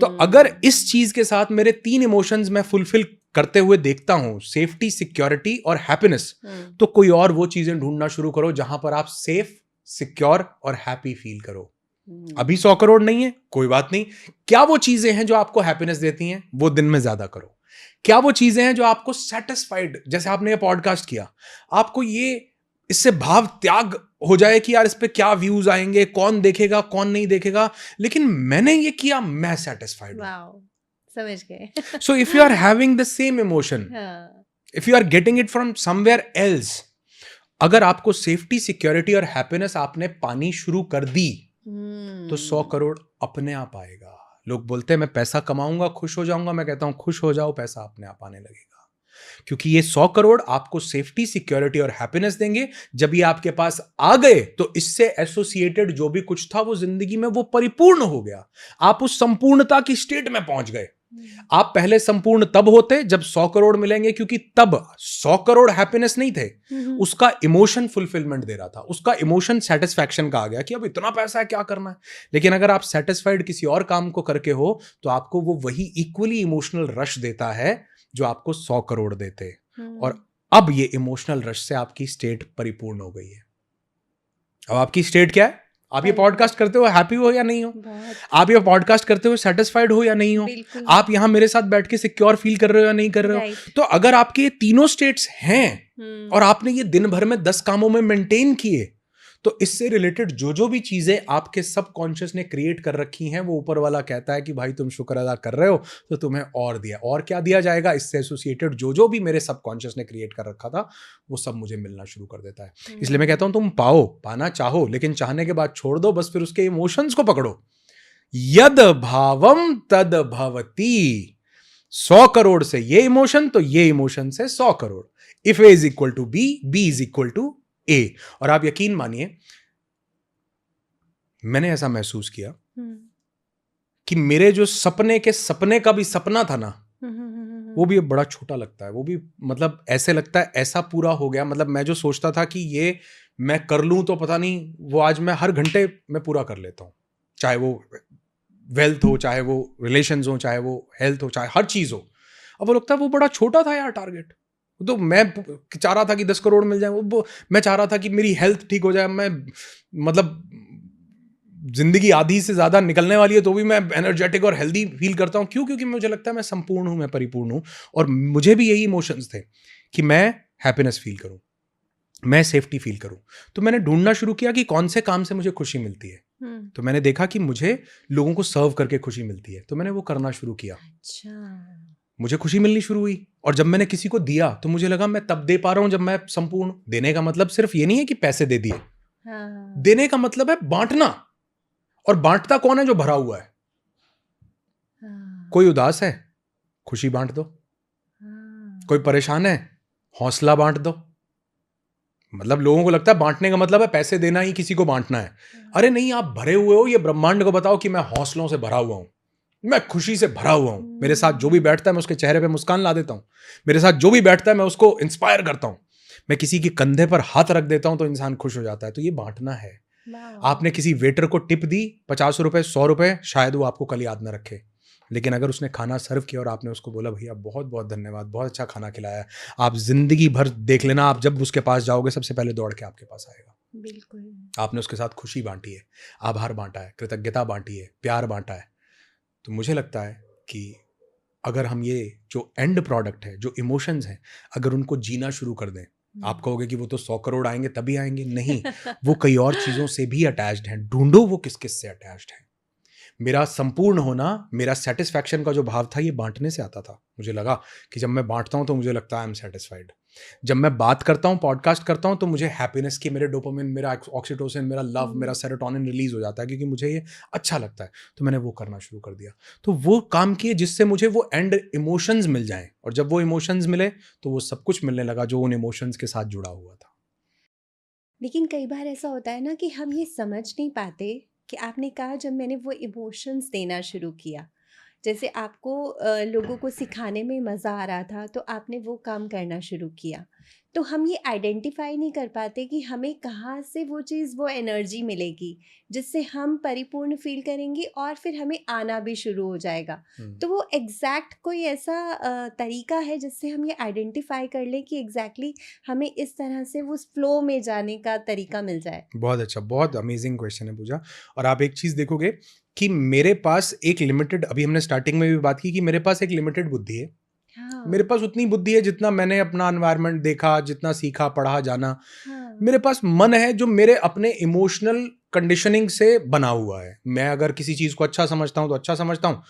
तो अगर इस चीज के साथ मेरे 3 इमोशंस मैं फुलफिल करते हुए देखता हूं, सेफ्टी, सिक्योरिटी और हैप्पीनेस, तो कोई और वो चीजें ढूंढना शुरू करो जहां पर आप सेफ, सिक्योर और हैप्पी फील करो। अभी 100 करोड़ नहीं है, कोई बात नहीं। क्या वो चीजें हैं जो आपको हैप्पीनेस देती हैं, वो दिन में ज्यादा करो। क्या वो चीजें हैं जो आपको सेटिस्फाइड, जैसे आपने ये पॉडकास्ट किया, आपको ये इससे भाव त्याग हो जाए कि यार इस पे क्या व्यूज आएंगे, कौन देखेगा, कौन नहीं देखेगा, लेकिन मैंने ये किया, मैं सेटिस्फाइड हूं। समझ गए। So if you are having the same emotion, if you are getting it from somewhere else, अगर आपको सेफ्टी, सिक्योरिटी और हैप्पीनेस आपने पानी शुरू कर दी, तो 100 करोड़ अपने आप आएगा। लोग बोलते हैं मैं पैसा कमाऊंगा खुश हो जाऊंगा, मैं कहता हूं खुश हो जाओ, पैसा अपने आप आने लगेगा। क्योंकि ये 100 करोड़ आपको सेफ्टी, सिक्योरिटी और हैप्पीनेस देंगे। जब ये आपके पास आ गए तो इससे एसोसिएटेड जो भी कुछ था वो जिंदगी में वो परिपूर्ण हो गया। आप उस संपूर्णता की स्टेट में पहुंच गए। आप पहले संपूर्ण तब होते जब 100 करोड़ मिलेंगे, क्योंकि तब 100 करोड़ हैप्पीनेस नहीं थे, उसका इमोशन फुलफिलमेंट दे रहा था, उसका इमोशन सेटिस्फैक्शन का आ गया कि अब इतना पैसा है, क्या करना है। लेकिन अगर आप सेटिस्फाइड किसी और काम को करके हो तो आपको वो वही इक्वली इमोशनल रश देता है जो आपको 100 करोड़ देते। और अब ये इमोशनल रश से आपकी स्टेट परिपूर्ण हो गई है। अब आपकी स्टेट क्या है? आप ये पॉडकास्ट करते हो हैप्पी हो या नहीं हो? आप ये पॉडकास्ट करते हो सेटिस्फाइड हो या नहीं हो? आप यहाँ मेरे साथ बैठ के सिक्योर फील कर रहे हो या नहीं कर रहे हो? तो अगर आपके ये तीनों स्टेट्स हैं और आपने ये दिन भर में 10 कामों में मेंटेन किए, तो इससे रिलेटेड जो भी चीजें आपके सबकॉन्शियस ने क्रिएट कर रखी हैं, वो ऊपर वाला कहता है कि भाई तुम शुक्र अदा कर रहे हो तो तुम्हें और दिया। और क्या दिया जाएगा? इससे एसोसिएटेड जो भी मेरे सबकॉन्शियस ने क्रिएट कर रखा था वो सब मुझे मिलना शुरू कर देता है। इसलिए मैं कहता हूं तुम पाना चाहो, लेकिन चाहने के बाद छोड़ दो, बस फिर उसके इमोशंस को पकड़ो। यद भावम तद भवती। 100 करोड़ से ये इमोशन, तो ये इमोशन से 100 crore. If A is equal to B, B is equal to A. और आप यकीन मानिए, मैंने ऐसा महसूस किया कि मेरे जो सपने का भी सपना था ना, वो भी अब बड़ा छोटा लगता है। वो भी मतलब ऐसे लगता है ऐसा पूरा हो गया। मतलब मैं जो सोचता था कि ये मैं कर लूं तो पता नहीं, वो आज मैं हर घंटे में पूरा कर लेता हूं। चाहे वो वेल्थ हो, चाहे वो रिलेशंस हो, चाहे वो हेल्थ हो, चाहे हर चीज हो। अब वो लगता है वो बड़ा छोटा था यार टारगेट। तो मैं चाह रहा था कि 10 करोड़ मिल जाए, वो मैं चाह रहा था कि मेरी हेल्थ ठीक हो जाए। मैं मतलब जिंदगी आधी से ज्यादा निकलने वाली है तो भी मैं एनर्जेटिक और हेल्दी फील करता हूं। क्यों? क्योंकि मुझे लगता है मैं संपूर्ण हूं, मैं परिपूर्ण हूं। और मुझे भी यही इमोशंस थे कि मैं हैप्पीनेस फील करूं, मैं सेफ्टी फील करूं। तो मैंने ढूंढना शुरू किया कि कौन से काम से मुझे खुशी मिलती है। तो मैंने देखा कि मुझे लोगों को सर्व करके खुशी मिलती है, तो मैंने वो करना शुरू किया। मुझे खुशी मिलनी शुरू हुई। और जब मैंने किसी को दिया तो मुझे लगा मैं तब दे पा रहा हूं जब मैं संपूर्ण। देने का मतलब सिर्फ ये नहीं है कि पैसे दे दिए। देने का मतलब है बांटना। और बांटता कौन है? जो भरा हुआ है। कोई उदास है, खुशी बांट दो। कोई परेशान है, हौसला बांट दो। मतलब लोगों को लगता है बांटने का मतलब है पैसे देना ही किसी को बांटना है। अरे नहीं, आप भरे हुए हो। ये ब्रह्मांड को बताओ कि मैं हौसलों से भरा हुआ हूं, मैं खुशी से भरा हुआ हूं। मेरे साथ जो भी बैठता है मैं उसके चेहरे पे मुस्कान ला देता हूं। मेरे साथ जो भी बैठता है मैं उसको इंस्पायर करता हूं। मैं किसी के कंधे पर हाथ रख देता हूं तो इंसान खुश हो जाता है। तो ये बांटना है। आपने किसी वेटर को टिप दी 50 रुपए, 100 रुपए, शायद वो आपको कल याद ना रखे। लेकिन अगर उसने खाना सर्व किया और आपने उसको बोला भैया बहुत बहुत धन्यवाद, बहुत अच्छा खाना खिलाया, आप जिंदगी भर देख लेना, आप जब उसके पास जाओगे सबसे पहले दौड़ के आपके पास आएगा। बिल्कुल। आपने उसके साथ खुशी बांटी है, आभार बांटा है, कृतज्ञता बांटी है, प्यार बांटा है। तो मुझे लगता है कि अगर हम ये जो एंड प्रोडक्ट है, जो इमोशंस हैं, अगर उनको जीना शुरू कर दें। आप कहोगे कि वो तो 100 करोड़ आएंगे तभी आएंगे। नहीं, वो कई और चीज़ों से भी अटैच्ड हैं। ढूंढो वो किस किस से अटैच्ड है। मेरा संपूर्ण होना, मेरा सेटिस्फैक्शन का जो भाव था, ये बांटने से आता था। मुझे लगा कि जब मैं बांटता हूं तो मुझे लगता है आई एम सेटिस्फाइड। जब मैं बात करता हूं, पॉडकास्ट करता हूं, तो मुझे हैप्पीनेस की, मेरे डोपामिन, मेरा ऑक्सीटोसिन, मेरा लव, मेरा सेरोटोनिन रिलीज हो जाता है, क्योंकि मुझे ये अच्छा लगता है। तो मैंने वो करना शुरू कर दिया। तो वो काम किए जिससे मुझे वो एंड इमोशंस मिल जाएं। और जब वो इमोशंस मिले तो वो सब कुछ मिलने लगा जो उन इमोशंस के साथ जुड़ा हुआ था। लेकिन कई बार ऐसा होता है ना कि हम ये समझ नहीं पाते कि आपने कहा जब मैंने वो इमोशंस देना शुरू किया, जैसे आपको लोगों को सिखाने में मज़ा आ रहा था तो आपने वो काम करना शुरू किया। तो हम ये आइडेंटिफाई नहीं कर पाते कि हमें कहाँ से वो चीज़, वो एनर्जी मिलेगी जिससे हम परिपूर्ण फील करेंगे और फिर हमें आना भी शुरू हो जाएगा। तो वो एग्जैक्ट कोई ऐसा तरीका है जिससे हम ये आइडेंटिफाई कर लें कि एग्जैक्टली हमें इस तरह से वो फ्लो में जाने का तरीका मिल जाए? बहुत अच्छा, बहुत अमेजिंग क्वेश्चन है पूजा। और आप एक चीज़ देखोगे कि मेरे पास एक लिमिटेड, अभी हमने स्टार्टिंग में भी बात की कि मेरे पास एक लिमिटेड बुद्धि है। हाँ। मेरे पास उतनी बुद्धि है जितना मैंने अपना एनवायरनमेंट देखा, जितना सीखा, पढ़ा, जाना। हाँ। मेरे पास मन है जो मेरे अपने इमोशनल कंडीशनिंग से बना हुआ है। मैं अगर किसी चीज़ को अच्छा समझता हूँ तो अच्छा समझता हूँ,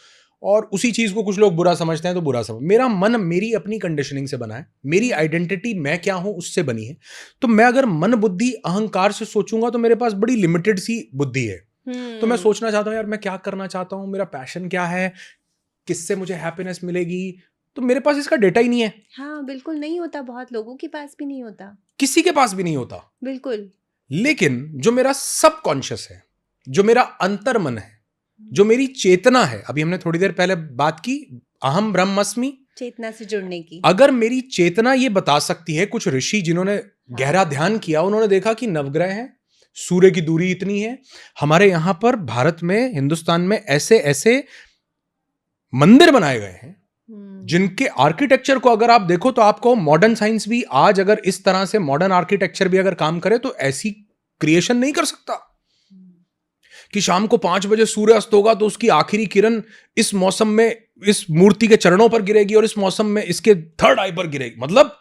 और उसी चीज़ को कुछ लोग बुरा समझते हैं तो बुरा समझ। मेरा मन मेरी अपनी कंडीशनिंग से बना है। मेरी आइडेंटिटी मैं क्या हूँ उससे बनी है। तो मैं अगर मन, बुद्धि, अहंकार से सोचूंगा तो मेरे पास बड़ी लिमिटेड सी बुद्धि है। तो मैं सोचना चाहता हूँ यार मैं क्या करना चाहता हूँ, मेरा पैशन क्या है, किससे मुझे हैप्पीनेस मिलेगी, तो मेरे पास इसका डेटा ही नहीं है, हाँ, बिल्कुल नहीं होता, बहुत लोगों के पास भी नहीं होता। किसी के पास भी नहीं होता। बिल्कुल। लेकिन जो मेरा सबकॉन्शियस है, जो मेरा अंतर्मन है, जो मेरी चेतना है, अभी हमने थोड़ी देर पहले बात की अहम ब्रह्मस्मि, चेतना से जुड़ने की। अगर मेरी चेतना ये बता सकती है, कुछ ऋषि जिन्होंने गहरा ध्यान किया उन्होंने देखा कि नवग्रह हैं, सूर्य की दूरी इतनी है, हमारे यहां पर भारत में, हिंदुस्तान में ऐसे ऐसे मंदिर बनाए गए हैं जिनके आर्किटेक्चर को अगर आप देखो तो आपको मॉडर्न साइंस भी आज अगर इस तरह से मॉडर्न आर्किटेक्चर भी अगर काम करे तो ऐसी क्रिएशन नहीं कर सकता कि शाम को 5 बजे सूर्य अस्त होगा तो उसकी आखिरी किरण इस मौसम में इस मूर्ति के चरणों पर गिरेगी और इस मौसम में इसके थर्ड आई पर गिरेगी। मतलब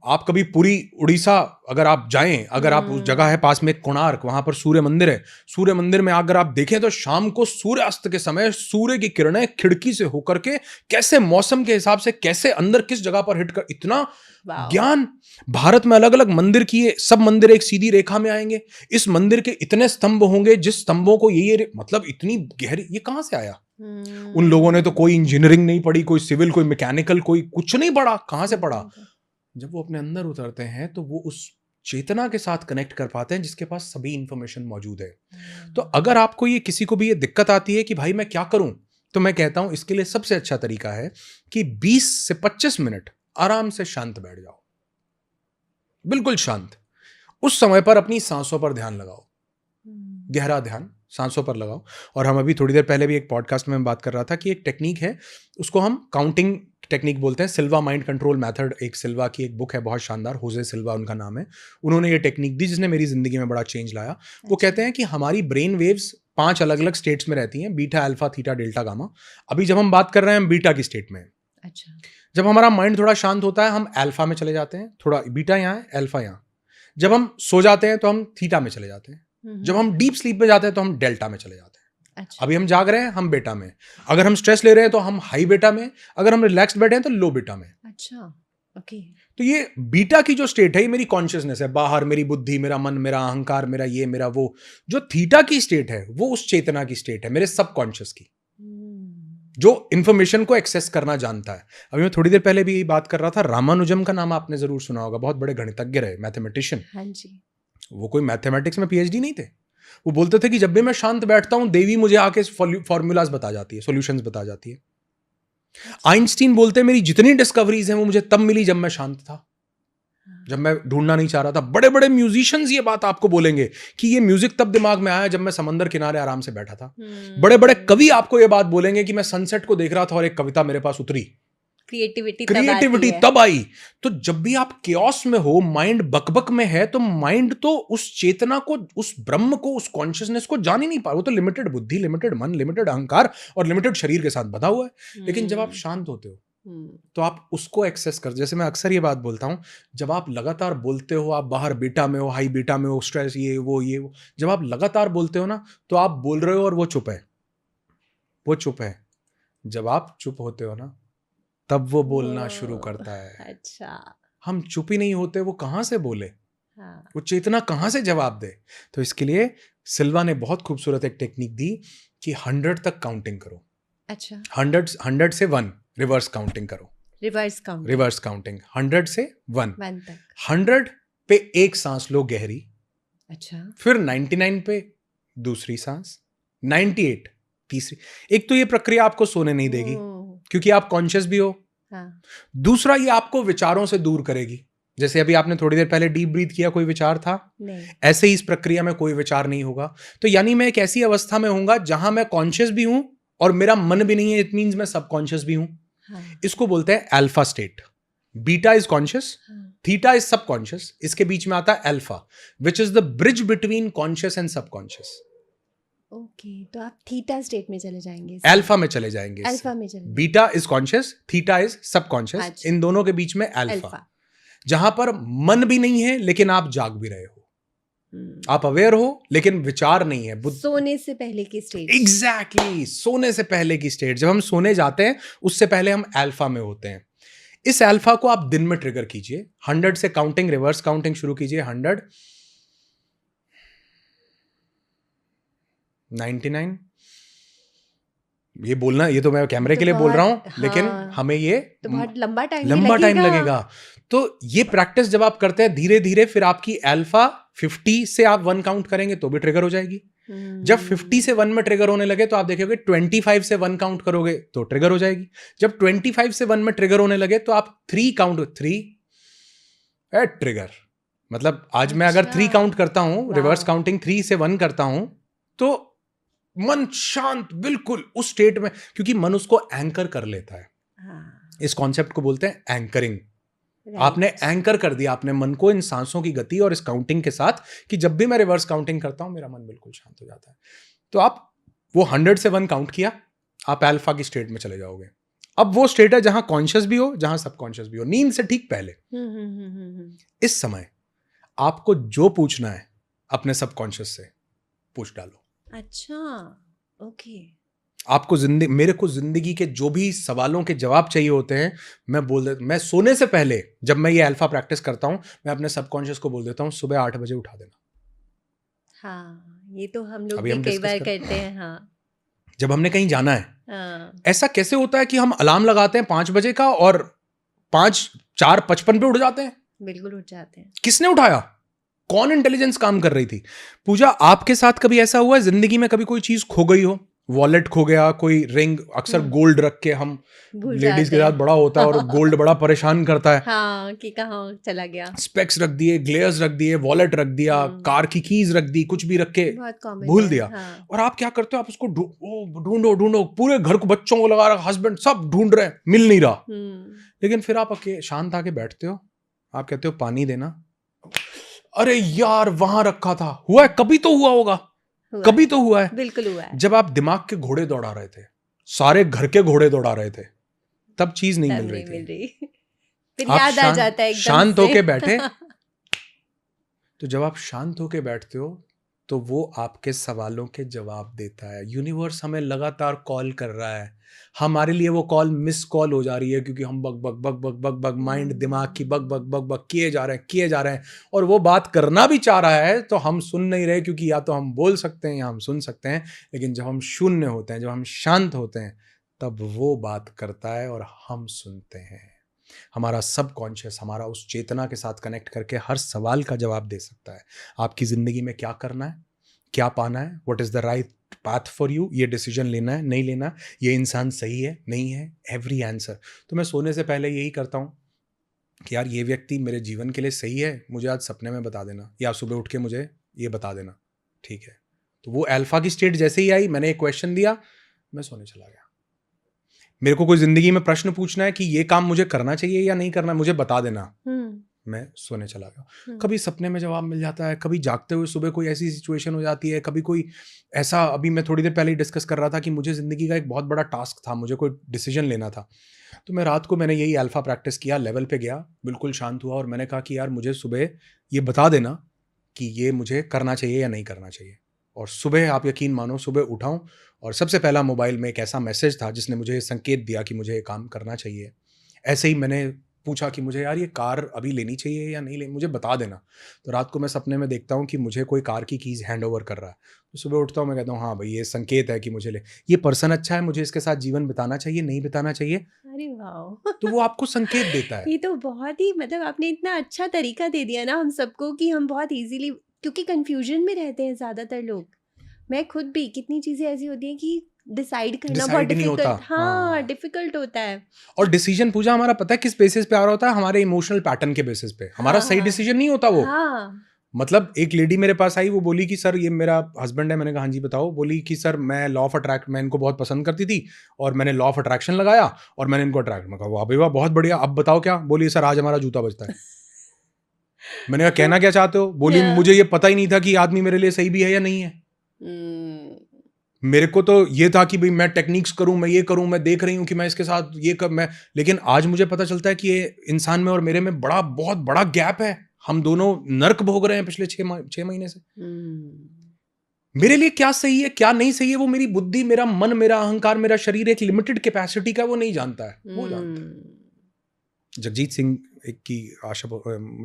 आप कभी पूरी उड़ीसा अगर आप जाएं, अगर आप उस जगह है पास में कोणार्क, वहां पर सूर्य मंदिर है, सूर्य मंदिर में अगर आप देखें तो शाम को सूर्य अस्त के समय सूर्य की किरणें खिड़की से होकर के कैसे मौसम के हिसाब से कैसे अंदर किस जगह पर हिट कर, इतना ज्ञान। भारत में अलग अलग मंदिर किए, सब मंदिर एक सीधी रेखा में आएंगे, इस मंदिर के इतने स्तंभ होंगे जिस स्तंभों को ये मतलब इतनी गहरी, ये कहां से आया? उन लोगों ने तो कोई इंजीनियरिंग नहीं पढ़ी, कोई सिविल, कोई मैकेनिकल, कोई कुछ नहीं पढ़ा, कहां से पढ़ा? जब वो अपने अंदर उतरते हैं तो वो उस चेतना के साथ कनेक्ट कर पाते हैं जिसके पास सभी इंफॉर्मेशन मौजूद है। तो अगर आपको ये किसी को भी ये दिक्कत आती है कि भाई मैं क्या करूं, तो मैं कहता हूं इसके लिए सबसे अच्छा तरीका है कि 20 से 25 मिनट आराम से शांत बैठ जाओ, बिल्कुल शांत। उस समय पर अपनी सांसों पर ध्यान लगाओ, गहरा ध्यान सांसों पर लगाओ। और हम अभी थोड़ी देर पहले भी एक पॉडकास्ट में बात कर रहा था कि एक टेक्निक है, उसको हम काउंटिंग टेक्निक बोलते हैं, सिल्वा माइंड कंट्रोल मेथड। एक सिल्वा की एक बुक है बहुत शानदार, होजे सिल्वा उनका नाम है, उन्होंने ये टेक्निक दी जिसने मेरी जिंदगी में बड़ा चेंज लाया। वो कहते हैं कि हमारी ब्रेन वेव्स 5 अलग अलग स्टेट्स में रहती हैं, beta, alpha, theta, delta, gamma. अभी जब हम बात कर रहे हैं हम बीटा की स्टेट में। अच्छा। जब हमारा माइंड थोड़ा शांत होता है हम अल्फा में चले जाते हैं, थोड़ा बीटा यहाँ है, अल्फा यहाँ। जब हम सो जाते हैं तो हम थीटा में चले जाते हैं, जब हम डीप स्लीप में जाते हैं तो हम डेल्टा में चले जाते हैं। अच्छा। अभी हम जाग रहे हैं हम बेटा में, अगर हम स्ट्रेस ले रहे हैं तो हम हाई बेटा में, अगर हम रिलैक्स्ड बैठे हैं तो लो बेटा में। अच्छा, ओके। तो ये बीटा की जो स्टेट है ये मेरी कॉन्शियसनेस है, बाहर मेरी बुद्धि, मेरा मन, मेरा अहंकार, मेरा ये मेरा वो। जो थीटा की स्टेट है वो उस चेतना की स्टेट है, मेरे सबकॉन्शियस की, जो इंफॉर्मेशन को एक्सेस करना जानता है। अभी मैं थोड़ी देर पहले भी यही बात कर रहा था, रामानुजम का नाम आपने जरूर सुना होगा, बहुत बड़े गणितज्ञ रहे, मैथमेटिशियन। हाँ जी। वो कोई मैथमेटिक्स में पीएचडी नहीं थे, वो बोलते थे कि जब भी मैं शांत बैठता हूं देवी मुझे आके फॉर्मूलाज बता जाती है, सॉल्यूशंस बता जाती है। आइंस्टीन बोलते हैं मेरी जितनी डिस्कवरीज हैं वो मुझे तब मिली जब मैं शांत था, जब मैं ढूंढना नहीं चाह रहा था। बड़े बड़े म्यूजिशियंस ये बात आपको बोलेंगे कि ये म्यूजिक तब दिमाग में आया जब मैं समंदर किनारे आराम से बैठा था। बड़े बड़े कवि आपको ये बात बोलेंगे कि मैं सनसेट को देख रहा था और एक कविता मेरे पास उतरी, क्रिएटिविटी तब आई। तो जब भी आप केओस में हो, माइंड बकबक में है, तो माइंड तो उस चेतना को, उस ब्रह्म को, उस कॉन्शियसनेस को जान ही नहीं पा, वो तो लिमिटेड बुद्धि, लिमिटेड मन, लिमिटेड अहंकार और लिमिटेड शरीर के साथ बधा हुआ है। लेकिन जब आप शांत होते हो तो आप उसको एक्सेस कर, जैसे मैं अक्सर ये बात बोलता हूं, जब आप लगातार बोलते हो, आप बाहर बीटा में हो, हाई बीटा में हो, स्ट्रेस ये वो, जब आप लगातार बोलते हो ना तो आप बोल रहे हो और वो चुप है, वो चुप है। जब आप चुप होते हो ना तब वो बोलना शुरू करता है। अच्छा। हम चुप ही नहीं होते, वो कहां से बोले? हाँ। वो चेतना कहां से जवाब दे? तो इसके लिए सिल्वा ने बहुत खूबसूरत एक टेक्निक दी कि 100 तक काउंटिंग करो। अच्छा। 100 से 1 रिवर्स काउंटिंग करो, रिवर्स काउंटिंग 100 से 1 तक। 100 पे एक सांस लो गहरी, अच्छा। फिर 99 पे दूसरी सांस, 98 तीसरी। एक तो ये प्रक्रिया आपको सोने नहीं देगी क्योंकि आप कॉन्शियस भी हो। हाँ। दूसरा ये आपको विचारों से दूर करेगी। जैसे अभी आपने थोड़ी देर पहले डीप ब्रीथ किया, कोई विचार था? नहीं। ऐसे ही इस प्रक्रिया में कोई विचार नहीं होगा। तो यानी मैं एक ऐसी अवस्था में होऊंगा जहां मैं कॉन्शियस भी हूं और मेरा मन भी नहीं है, इट मींस मैं सबकॉन्शियस भी हूं। हाँ। इसको बोलते हैं alpha state. Beta is conscious, theta is subconscious, इसके बीच में आता है alpha, which is the bridge between conscious and subconscious. Okay, तो आप थीटा स्टेट में चले जाएंगे, अल्फा में चले जाएंगे। अल्फा में चले। Beta is conscious, theta is subconscious, इन दोनों के बीच में अल्फा, जहां पर मन भी नहीं है लेकिन आप जाग भी रहे हो, आप अवेयर हो लेकिन विचार नहीं है। सोने से पहले की स्टेट। एग्जैक्टली, सोने से पहले की स्टेट। जब हम सोने जाते हैं उससे पहले हम अल्फा में होते हैं। इस अल्फा को आप दिन में ट्रिगर कीजिए, 100 से काउंटिंग, रिवर्स काउंटिंग शुरू कीजिए। 100, 99, ये बोलना, ये तो मैं कैमरे तो के लिए बोल रहा बहुत, हूँ, लेकिन हाँ, हमें ये तो बहुत लंबा टाइम भी लंबा टाइम लगेगा। लगेगा। तो ये प्रैक्टिस जब आप करते हैं धीरे धीरे, फिर आपकी अल्फा 50 से आप 1 काउंट करेंगे तो भी ट्रिगर हो जाएगी। जब 50 से 1 में ट्रिगर होने लगे तो आप देखोगे 25 से 1 काउंट करोगे तो ट्रिगर हो जाएगी। जब 25 से 1 में ट्रिगर होने लगे तो आप 3 काउंट, 3 ट्रिगर। मतलब आज मैं अगर 3 काउंट अच्छा, करता हूं, रिवर्स वाह, काउंटिंग 3 से 1 करता हूं, तो मन शांत बिल्कुल उस स्टेट में, क्योंकि मन उसको एंकर कर लेता है। हाँ, इस कॉन्सेप्ट को बोलते हैं एंकरिंग। आपने राइट, एंकर कर दिया अपने मन को इन सांसों की गति और इस काउंटिंग के साथ, कि जब भी मैं रिवर्स काउंटिंग करता हूं मेरा मन बिल्कुल शांत हो जाता है। तो आप वो 100 से 1 काउंट किया, आप अल्फा की स्टेट में चले जाओगे। अब वो स्टेट है जहां कॉन्शियस भी हो, जहां सबकॉन्शियस भी हो, नींद से ठीक पहले। इस समय आपको जो पूछना है अपने सबकॉन्शियस से पूछ डालो। अच्छा, ओके, आपको मेरे को जिंदगी के जो भी सवालों के जवाब चाहिए होते हैं, मैं सोने से पहले जब मैं ये अल्फा प्रैक्टिस करता हूं, मैं अपने सबकॉन्शियस को बोल देता हूं सुबह 8 बजे उठा देना। हाँ, ये तो हम लोग अभी भी हम कई डिस्कस बार कर, करते हैं, हाँ, जब हमने कहीं जाना है, हाँ, ऐसा कैसे होता है कि हम अलार्म लगाते हैं 5 बजे का और 4:55 पे उठ जाते हैं? बिल्कुल उठ जाते हैं। किसने उठाया? कौन इंटेलिजेंस काम कर रही थी? पूजा, आपके साथ कभी ऐसा हुआ है जिंदगी में, कभी कोई चीज खो गई हो? वॉलेट खो गया, कोई रिंग, अक्सर हुँ, गोल्ड रख के हम, भूल लेडीज के जाते साथ हैं। बड़ा होता है और गोल्ड बड़ा परेशान करता है। हाँ, कि कहाँ चला गया। स्पेक्स रख दिए, ग्लेयर्स रख दिए, वॉलेट रख दिया, हुँ, कार की कीज रख दी, कुछ भी रख के बहुत कॉमन भूल है, दिया। हाँ। और आप क्या करते हो? आप उसको ढूंढो ढूंढो, पूरे घर को, बच्चों को लगा रहा, हस्बैंड सब ढूंढ रहे हैं, मिल नहीं रहा। हुँ, लेकिन फिर आप शांत आके बैठते हो, आप कहते हो पानी देना, अरे यार वहां रखा था। हुआ है, कभी तो हुआ होगा, हुआ कभी है, तो हुआ है। बिल्कुल हुआ है, जब आप दिमाग के घोड़े दौड़ा रहे थे, सारे घर के घोड़े दौड़ा रहे थे, तब चीज नहीं तब मिल रही नहीं थी। मिल रही। फिर आप याद आ जाता है एकदम शांत से। होके बैठे, तो जब आप शांत होके बैठते हो तो वो आपके सवालों के जवाब देता है। यूनिवर्स हमें लगातार कॉल कर रहा है, हमारे लिए वो कॉल मिस कॉल हो जा रही है, क्योंकि हम bug bug bug bug bug bug mind, दिमाग की बग बग बग बग किए जा रहे हैं, किए जा रहे हैं। और वो बात करना भी चाह रहा है तो हम सुन नहीं रहे, क्योंकि या तो हम बोल सकते हैं या हम सुन सकते हैं। लेकिन जब हम शून्य होते हैं, जब हम शांत होते हैं, तब वो बात करता है और हम सुनते हैं। हमारा सबकॉन्शियस हमारा उस चेतना के साथ कनेक्ट करके हर सवाल का जवाब दे सकता है। आपकी ज़िंदगी में क्या करना है, क्या पाना है, what is the right path for you, ये डिसीजन लेना है, नहीं लेना, ये इंसान सही है, नहीं है, एवरी आंसर। तो मैं सोने से पहले यही करता हूँ कि यार ये व्यक्ति मेरे जीवन के लिए सही है, मुझे आज सपने में बता देना, या सुबह उठ के मुझे ये बता देना, ठीक है। तो वो अल्फा की स्टेट जैसे ही आई, मैंने एक क्वेश्चन दिया, मैं सोने चला गया। मेरे को कोई जिंदगी में प्रश्न पूछना है कि ये काम मुझे करना चाहिए या नहीं करना, मुझे बता देना, हुँ, मैं सोने चला गया। हुँ, कभी सपने में जवाब मिल जाता है, कभी जागते हुए सुबह कोई ऐसी सिचुएशन हो जाती है, कभी कोई ऐसा, अभी मैं थोड़ी देर पहले ही डिस्कस कर रहा था कि मुझे ज़िंदगी का एक बहुत बड़ा टास्क था, मुझे कोई डिसीजन लेना था। तो मैं रात को मैंने यही अल्फा प्रैक्टिस किया, लेवल पे गया, बिल्कुल शांत हुआ और मैंने कहा कि यार मुझे सुबह ये बता देना कि ये मुझे करना चाहिए या नहीं करना चाहिए। और सुबह आप यकीन मानो, सुबह उठा हूँ और सबसे पहला मोबाइल में एक ऐसा मैसेज था जिसने मुझे संकेत दिया कि मुझे ये काम करना चाहिए। ऐसे ही मैंने पूछा कि मुझे यार ये कार अभी लेनी चाहिए या नहीं लेनी, मुझे बता देना। तो रात को मैं सपने में देखता हूँ कि मुझे कोई कार की कीज़ हैंड ओवर कर रहा है। तो सुबह उठता हूँ, मैं कहता हूँ हाँ भाई ये संकेत है कि मुझे ये पर्सन अच्छा है, मुझे इसके साथ जीवन बिताना चाहिए, नहीं बिताना चाहिए। अरे वाह! तो वो आपको संकेत देता है। ये तो बहुत ही, मतलब आपने इतना अच्छा तरीका दे दिया ना हम सबको कि हम बहुत ईज़िली, क्योंकि कन्फ्यूजन में रहते हैं ज़्यादातर लोग। मैं खुद भी, कितनी चीज़ें ऐसी होती हैं कि डिसाइड करना बहुत डिसाइड ही नहीं होता। डिफ़िकल्ट, हाँ, हाँ। डिफ़िकल्ट होता है। और डिसीजन पूजा हमारा पता है किस बेसिस पे आ रहा होता है? हमारे इमोशनल पैटर्न के बेसिस पे। हमारा हाँ, सही हाँ, डिसीजन नहीं होता वो। हाँ, मतलब एक लेडी मेरे पास आई, वो बोली कि सर ये मेरा हस्बैंड है। मैंने कहा हाँ जी बताओ। बोली कि सर मैं लॉ ऑफ अट्रैक्ट, मैं इनको बहुत पसंद करती थी और मैंने लॉ ऑफ अट्रैक्शन लगाया और मैंने इनको अट्रैक्ट। मैं कहा वाह भाई वाह, बहुत बढ़िया, अब बताओ क्या? बोली सर आज हमारा जूता बजता है। मैंने कहा कहना क्या चाहते हो? बोली हाँ, मुझे ये पता ही नहीं था कि आदमी मेरे लिए सही भी है या नहीं है। हुँ, मेरे को तो ये था कि भाई मैं टेक्निक्स करूं, मैं ये करूं, मैं देख रही हूं कि मैं इसके साथ ये कर मैं, लेकिन आज मुझे पता चलता है कि ये इंसान में और मेरे में बहुत बड़ा गैप है। हम दोनों नर्क भोग रहे हैं पिछले 6 महीने से। हुँ, मेरे लिए क्या सही है क्या नहीं सही है, वो मेरी बुद्धि, मेरा मन, मेरा अहंकार, मेरा शरीर एक लिमिटेड कैपेसिटी का, वो नहीं जानता है, वो जानता है। हुँ, जगजीत सिंह एक की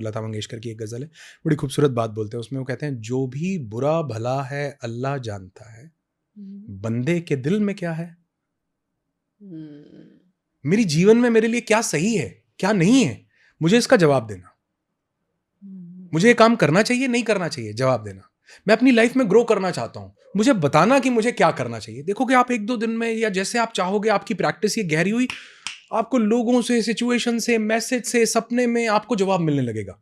लता मंगेशकर की एक गजल है, बड़ी खूबसूरत बात बोलते हैं उसमें। वो कहते हैं जो भी बुरा भला है अल्लाह जानता है, हुँ, बंदे के दिल में क्या है हम्म, मेरी जीवन में मेरे लिए क्या सही है, क्या नहीं है, मुझे इसका जवाब देना। मुझे ये काम करना चाहिए, नहीं करना चाहिए, जवाब देना। मैं अपनी लाइफ में ग्रो करना चाहता हूं, मुझे बताना कि मुझे क्या करना चाहिए। देखोगे आप 1-2 दिन में, या जैसे आप चाहोगे, आपकी प्रैक्टिस ये गहरी हुई, आपको लोगों से, सिचुएशन से, मैसेज से, सपने में आपको जवाब मिलने लगेगा।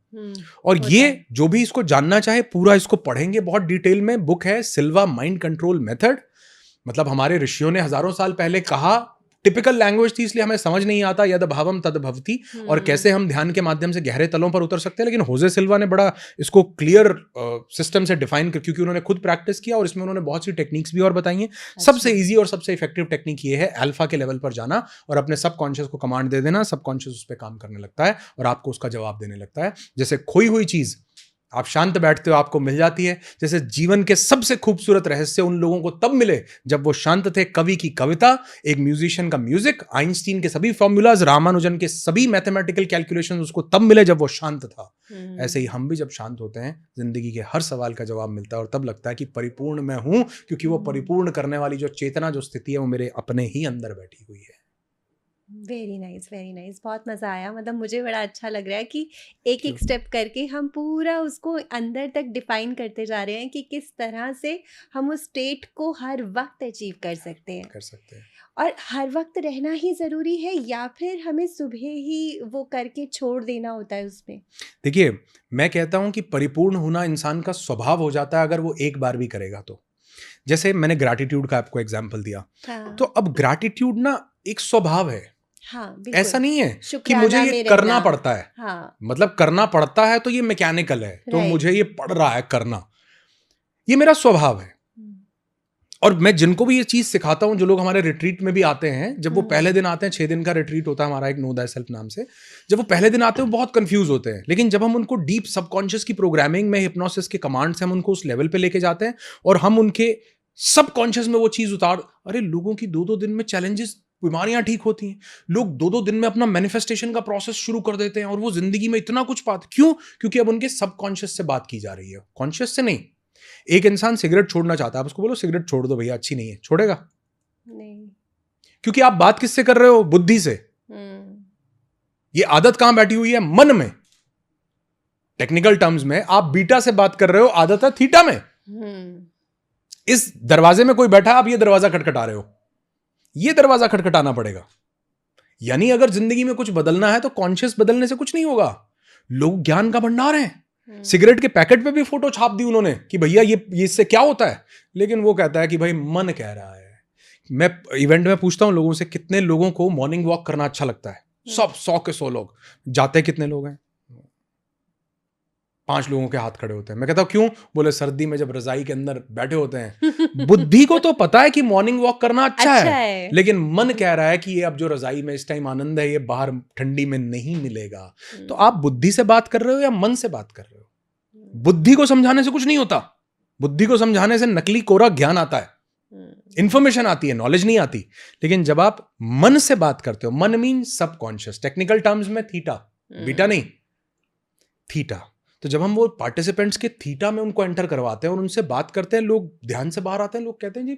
और होता ये है। जो भी इसको जानना चाहे पूरा इसको पढ़ेंगे बहुत डिटेल में। बुक है सिल्वा माइंड कंट्रोल मेथड। मतलब हमारे ऋषियों ने हजारों साल पहले कहा, टिपिकल लैंग्वेज थी इसलिए हमें समझ नहीं आता, यद भावम तद भवति, और कैसे हम ध्यान के माध्यम से गहरे तलों पर उतर सकते हैं। लेकिन होजे सिल्वा ने बड़ा इसको क्लियर सिस्टम से डिफाइन कर, क्योंकि उन्होंने खुद प्रैक्टिस किया और इसमें उन्होंने बहुत सी टेक्निक्स भी और बताई हैं। सबसे अच्छा। इजी और सबसे इफेक्टिव टेक्निक ये है अल्फा के लेवल पर जाना और अपने सबकॉन्शियस को कमांड दे देना। सबकॉन्शियस उस पर काम करने लगता है और आपको उसका जवाब देने लगता है। जैसे खोई हुई चीज आप शांत बैठते हो, आपको मिल जाती है। जैसे जीवन के सबसे खूबसूरत रहस्य उन लोगों को तब मिले जब वो शांत थे। कवि की कविता, एक म्यूजिशियन का म्यूजिक, आइंस्टीन के सभी फॉर्मूलाज, रामानुजन के सभी मैथमेटिकल कैलकुलेशन उसको तब मिले जब वो शांत था। ऐसे ही हम भी जब शांत होते हैं, जिंदगी के हर सवाल का जवाब मिलता है और तब लगता है कि परिपूर्ण मैं हूं, क्योंकि वो परिपूर्ण करने वाली जो चेतना, जो स्थिति है, वो मेरे अपने ही अंदर बैठी हुई है। Very nice, very nice. बहुत मज़ा आया। मतलब मुझे बड़ा अच्छा लग रहा है कि एक एक स्टेप करके हम पूरा उसको अंदर तक डिफाइन करते जा रहे हैं कि किस तरह से हम उस स्टेट को हर वक्त अचीव कर सकते हैं। कर सकते हैं। और हर वक्त रहना ही ज़रूरी है या फिर हमें सुबह ही वो करके छोड़ देना होता है उसमें? देखिए, मैं कहता हूं कि परिपूर्ण होना इंसान का स्वभाव हो जाता है अगर वो एक बार भी करेगा तो। जैसे मैंने ग्रैटिट्यूड का आपको एग्जांपल दिया, तो हाँ, अब ग्रैटिट्यूड ना एक स्वभाव है। हाँ, ऐसा बिल्कुल। नहीं है कि मुझे शुक्राना ये में करना रहना। पड़ता है। हाँ, मतलब करना पड़ता है तो ये मैकेनिकल है, तो राइट। मुझे ये पड़ रहा है करना। ये मेरा स्वभाव है। हुँ, और मैं जिनको भी ये चीज सिखाता हूं, जो लोग हमारे रिट्रीट में भी आते हैं, जब वो पहले हुँ, दिन आते हैं, 6 दिन का रिट्रीट होता है हमारा एक नो दै सेल्फ नाम से। जब वो पहले दिन आते हैं वो बहुत कंफ्यूज होते हैं, लेकिन जब हम उनको डीप सबकॉन्शियस की प्रोग्रामिंग में, हिप्नोसिस के कमांड से हम उनको उस लेवल पे लेके जाते हैं और हम उनके सबकॉन्शियस में वो चीज उतार। अरे लोगों की 2-2 दिन में चैलेंजेस, बीमारियां ठीक होती हैं। लोग 2-2 दिन में अपना मैनिफेस्टेशन का प्रोसेस शुरू कर देते हैं और वो जिंदगी में इतना कुछ पाते। क्यों? क्योंकि अब उनके सबकॉन्शियस से बात की जा रही है, कॉन्शियस से नहीं। एक इंसान सिगरेट छोड़ना चाहता है, आप उसको बोलो सिगरेट छोड़ दो भैया, अच्छी नहीं है, छोड़ेगा? नहीं। क्योंकि आप बात किससे कर रहे हो? बुद्धि से। हुँ, ये आदत कहां बैठी हुई है? मन में। टेक्निकल टर्म्स में आप बीटा से बात कर रहे हो, आदत है थीटा में। हुँ, इस दरवाजे में कोई बैठा है, आप ये दरवाजा खटखटा रहे हो, ये दरवाजा खटखटाना पड़ेगा। यानी अगर जिंदगी में कुछ बदलना है तो कॉन्शियस बदलने से कुछ नहीं होगा। लोग ज्ञान का भंडार हैं। हुँ, सिगरेट के पैकेट पे भी फोटो छाप दी उन्होंने कि भैया ये इससे क्या होता है, लेकिन वो कहता है कि भाई मन कह रहा है। मैं इवेंट में पूछता हूं लोगों से, कितने लोगों को मॉर्निंग वॉक करना अच्छा लगता है? हुँ। सब 100 के 100 लोग। जाते कितने लोग हैं? 5 लोगों के हाथ खड़े होते हैं। मैं कहता हूं क्यों? बोले सर्दी में जब रजाई के अंदर बैठे होते हैं। बुद्धि को तो पता है कि मॉर्निंग वॉक करना अच्छा अच्छा है, है। लेकिन मन कह रहा है कि ये अब जो रजाई में इस टाइम आनंद है, ये बाहर ठंडी में नहीं मिलेगा। तो हुँ, आप बुद्धि से बात कर रहे हो या मन से बात कर रहे हो? हुँ, बुद्धि को समझाने से कुछ नहीं होता। बुद्धि को समझाने से नकली कोरा ज्ञान आता है, हुँ, इंफॉर्मेशन आती है, नॉलेज नहीं आती। लेकिन जब आप मन से बात करते हो, मन मीन सबकॉन्शियस, टेक्निकल टर्म्स में थीटा, बीटा हुँ। नहीं, थीटा। तो जब हम वो पार्टिसिपेंट्स के थीटा में उनको एंटर करवाते हैं और उनसे बात करते हैं, लोग ध्यान से बाहर आते हैं। लोग कहते हैं जी,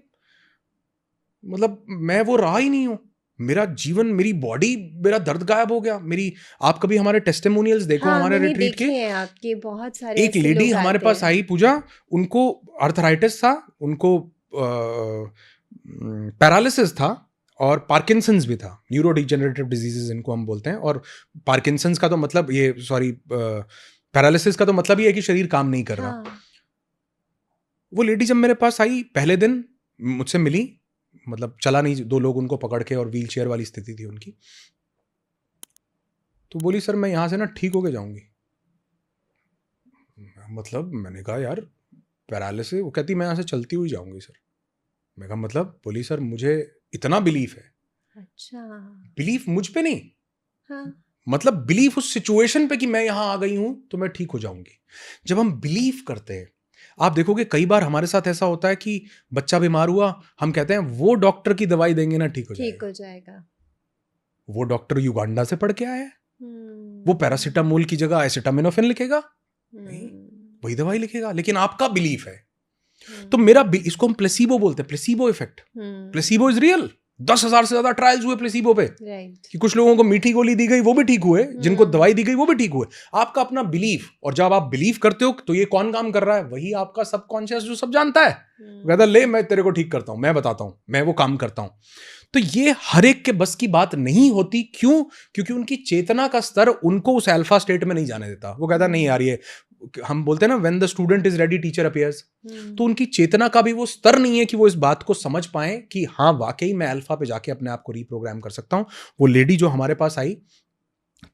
मतलब मैं वो रहा ही नहीं हूं, मेरा जीवन, मेरी बॉडी, मेरा दर्द गायब हो गया। मेरी, आप कभी हमारे टेस्टिमोनियल्स देखो हाँ, हमारे मैंने रिट्रीट के। देखे हैं आपके बहुत सारे एक ऐसे लेडी लोग हमारे आते पास हैं। आई, पूजा, उनको अर्थराइटिस था, उनको पैरालिसिस था और पार्किंसंस भी था। न्यूरो डिजेनरेटिव डिजीजेस इनको हम बोलते हैं। और पार्किंसंस का तो मतलब ये, सॉरी, पैरालिसिस का तो मतलब ये है कि शरीर काम नहीं कर रहा। हाँ, वो लेडी जब मेरे पास आई, पहले दिन मुझसे मिली, मतलब चला नहीं, 2 लोग उनको पकड़ के, और व्हील चेयर वाली स्थिति थी उनकी। तो बोली सर मैं यहां से ना ठीक होके जाऊंगी। मतलब मैंने कहा यार पैरालिसिस? वो कहती मैं यहां से चलती हुई जाऊंगी सर। मैं कहा मतलब? बोली सर मुझे इतना बिलीफ है। अच्छा। बिलीफ मुझ पे नहीं, हाँ, मतलब बिलीफ उस सिचुएशन पे कि मैं यहां आ गई हूं तो मैं ठीक हो जाऊंगी। जब हम बिलीव करते हैं, आप देखोगे कई बार हमारे साथ ऐसा होता है कि बच्चा बीमार हुआ, हम कहते हैं वो डॉक्टर की दवाई देंगे ना ठीक हो ठीक जाएगा। हो जाएगा। वो डॉक्टर युगांडा से पढ़ के आया है, वो हुँ, पैरासीटामोल की जगह एसिटामिनोफेन लिखेगा? नहीं, हुँ, वही दवाई लिखेगा, लेकिन आपका बिलीफ है। तो हुँ, मेरा इसको हम प्लेसीबो बोलते हैं, placebo effect. Hmm, placebo is real. 10,000 से ज्यादा ट्रायल्स हुए प्लेसिबो पे, राइट। कि कुछ लोगों को मीठी गोली दी गई वो भी ठीक हुए, जिनको हम्म। दवाई दी गई वो भी ठीक हुए। आपका अपना बिलीफ, और जब आप बिलीव करते हो तो ये कौन काम कर रहा है? वही आपका सबकॉन्शियस जो सब जानता है। कहता ले मैं तेरे को ठीक करता हूं, मैं बताता हूं, मैं वो काम करता हूं। तो ये हर एक के बस की बात नहीं होती। क्यों? क्योंकि उनकी चेतना का स्तर उनको उस अल्फा स्टेट में नहीं जाने देता। वो कहता नहीं यार, ये हम बोलते हैं ना when the student is ready teacher appears. तो उनकी चेतना का भी वो स्तर नहीं है कि वो इस बात को समझ पाए कि हाँ वाकई मैं अल्फा पे जाके अपने आप को रीप्रोग्राम कर सकता हूं। वो लेडी जो हमारे पास आई,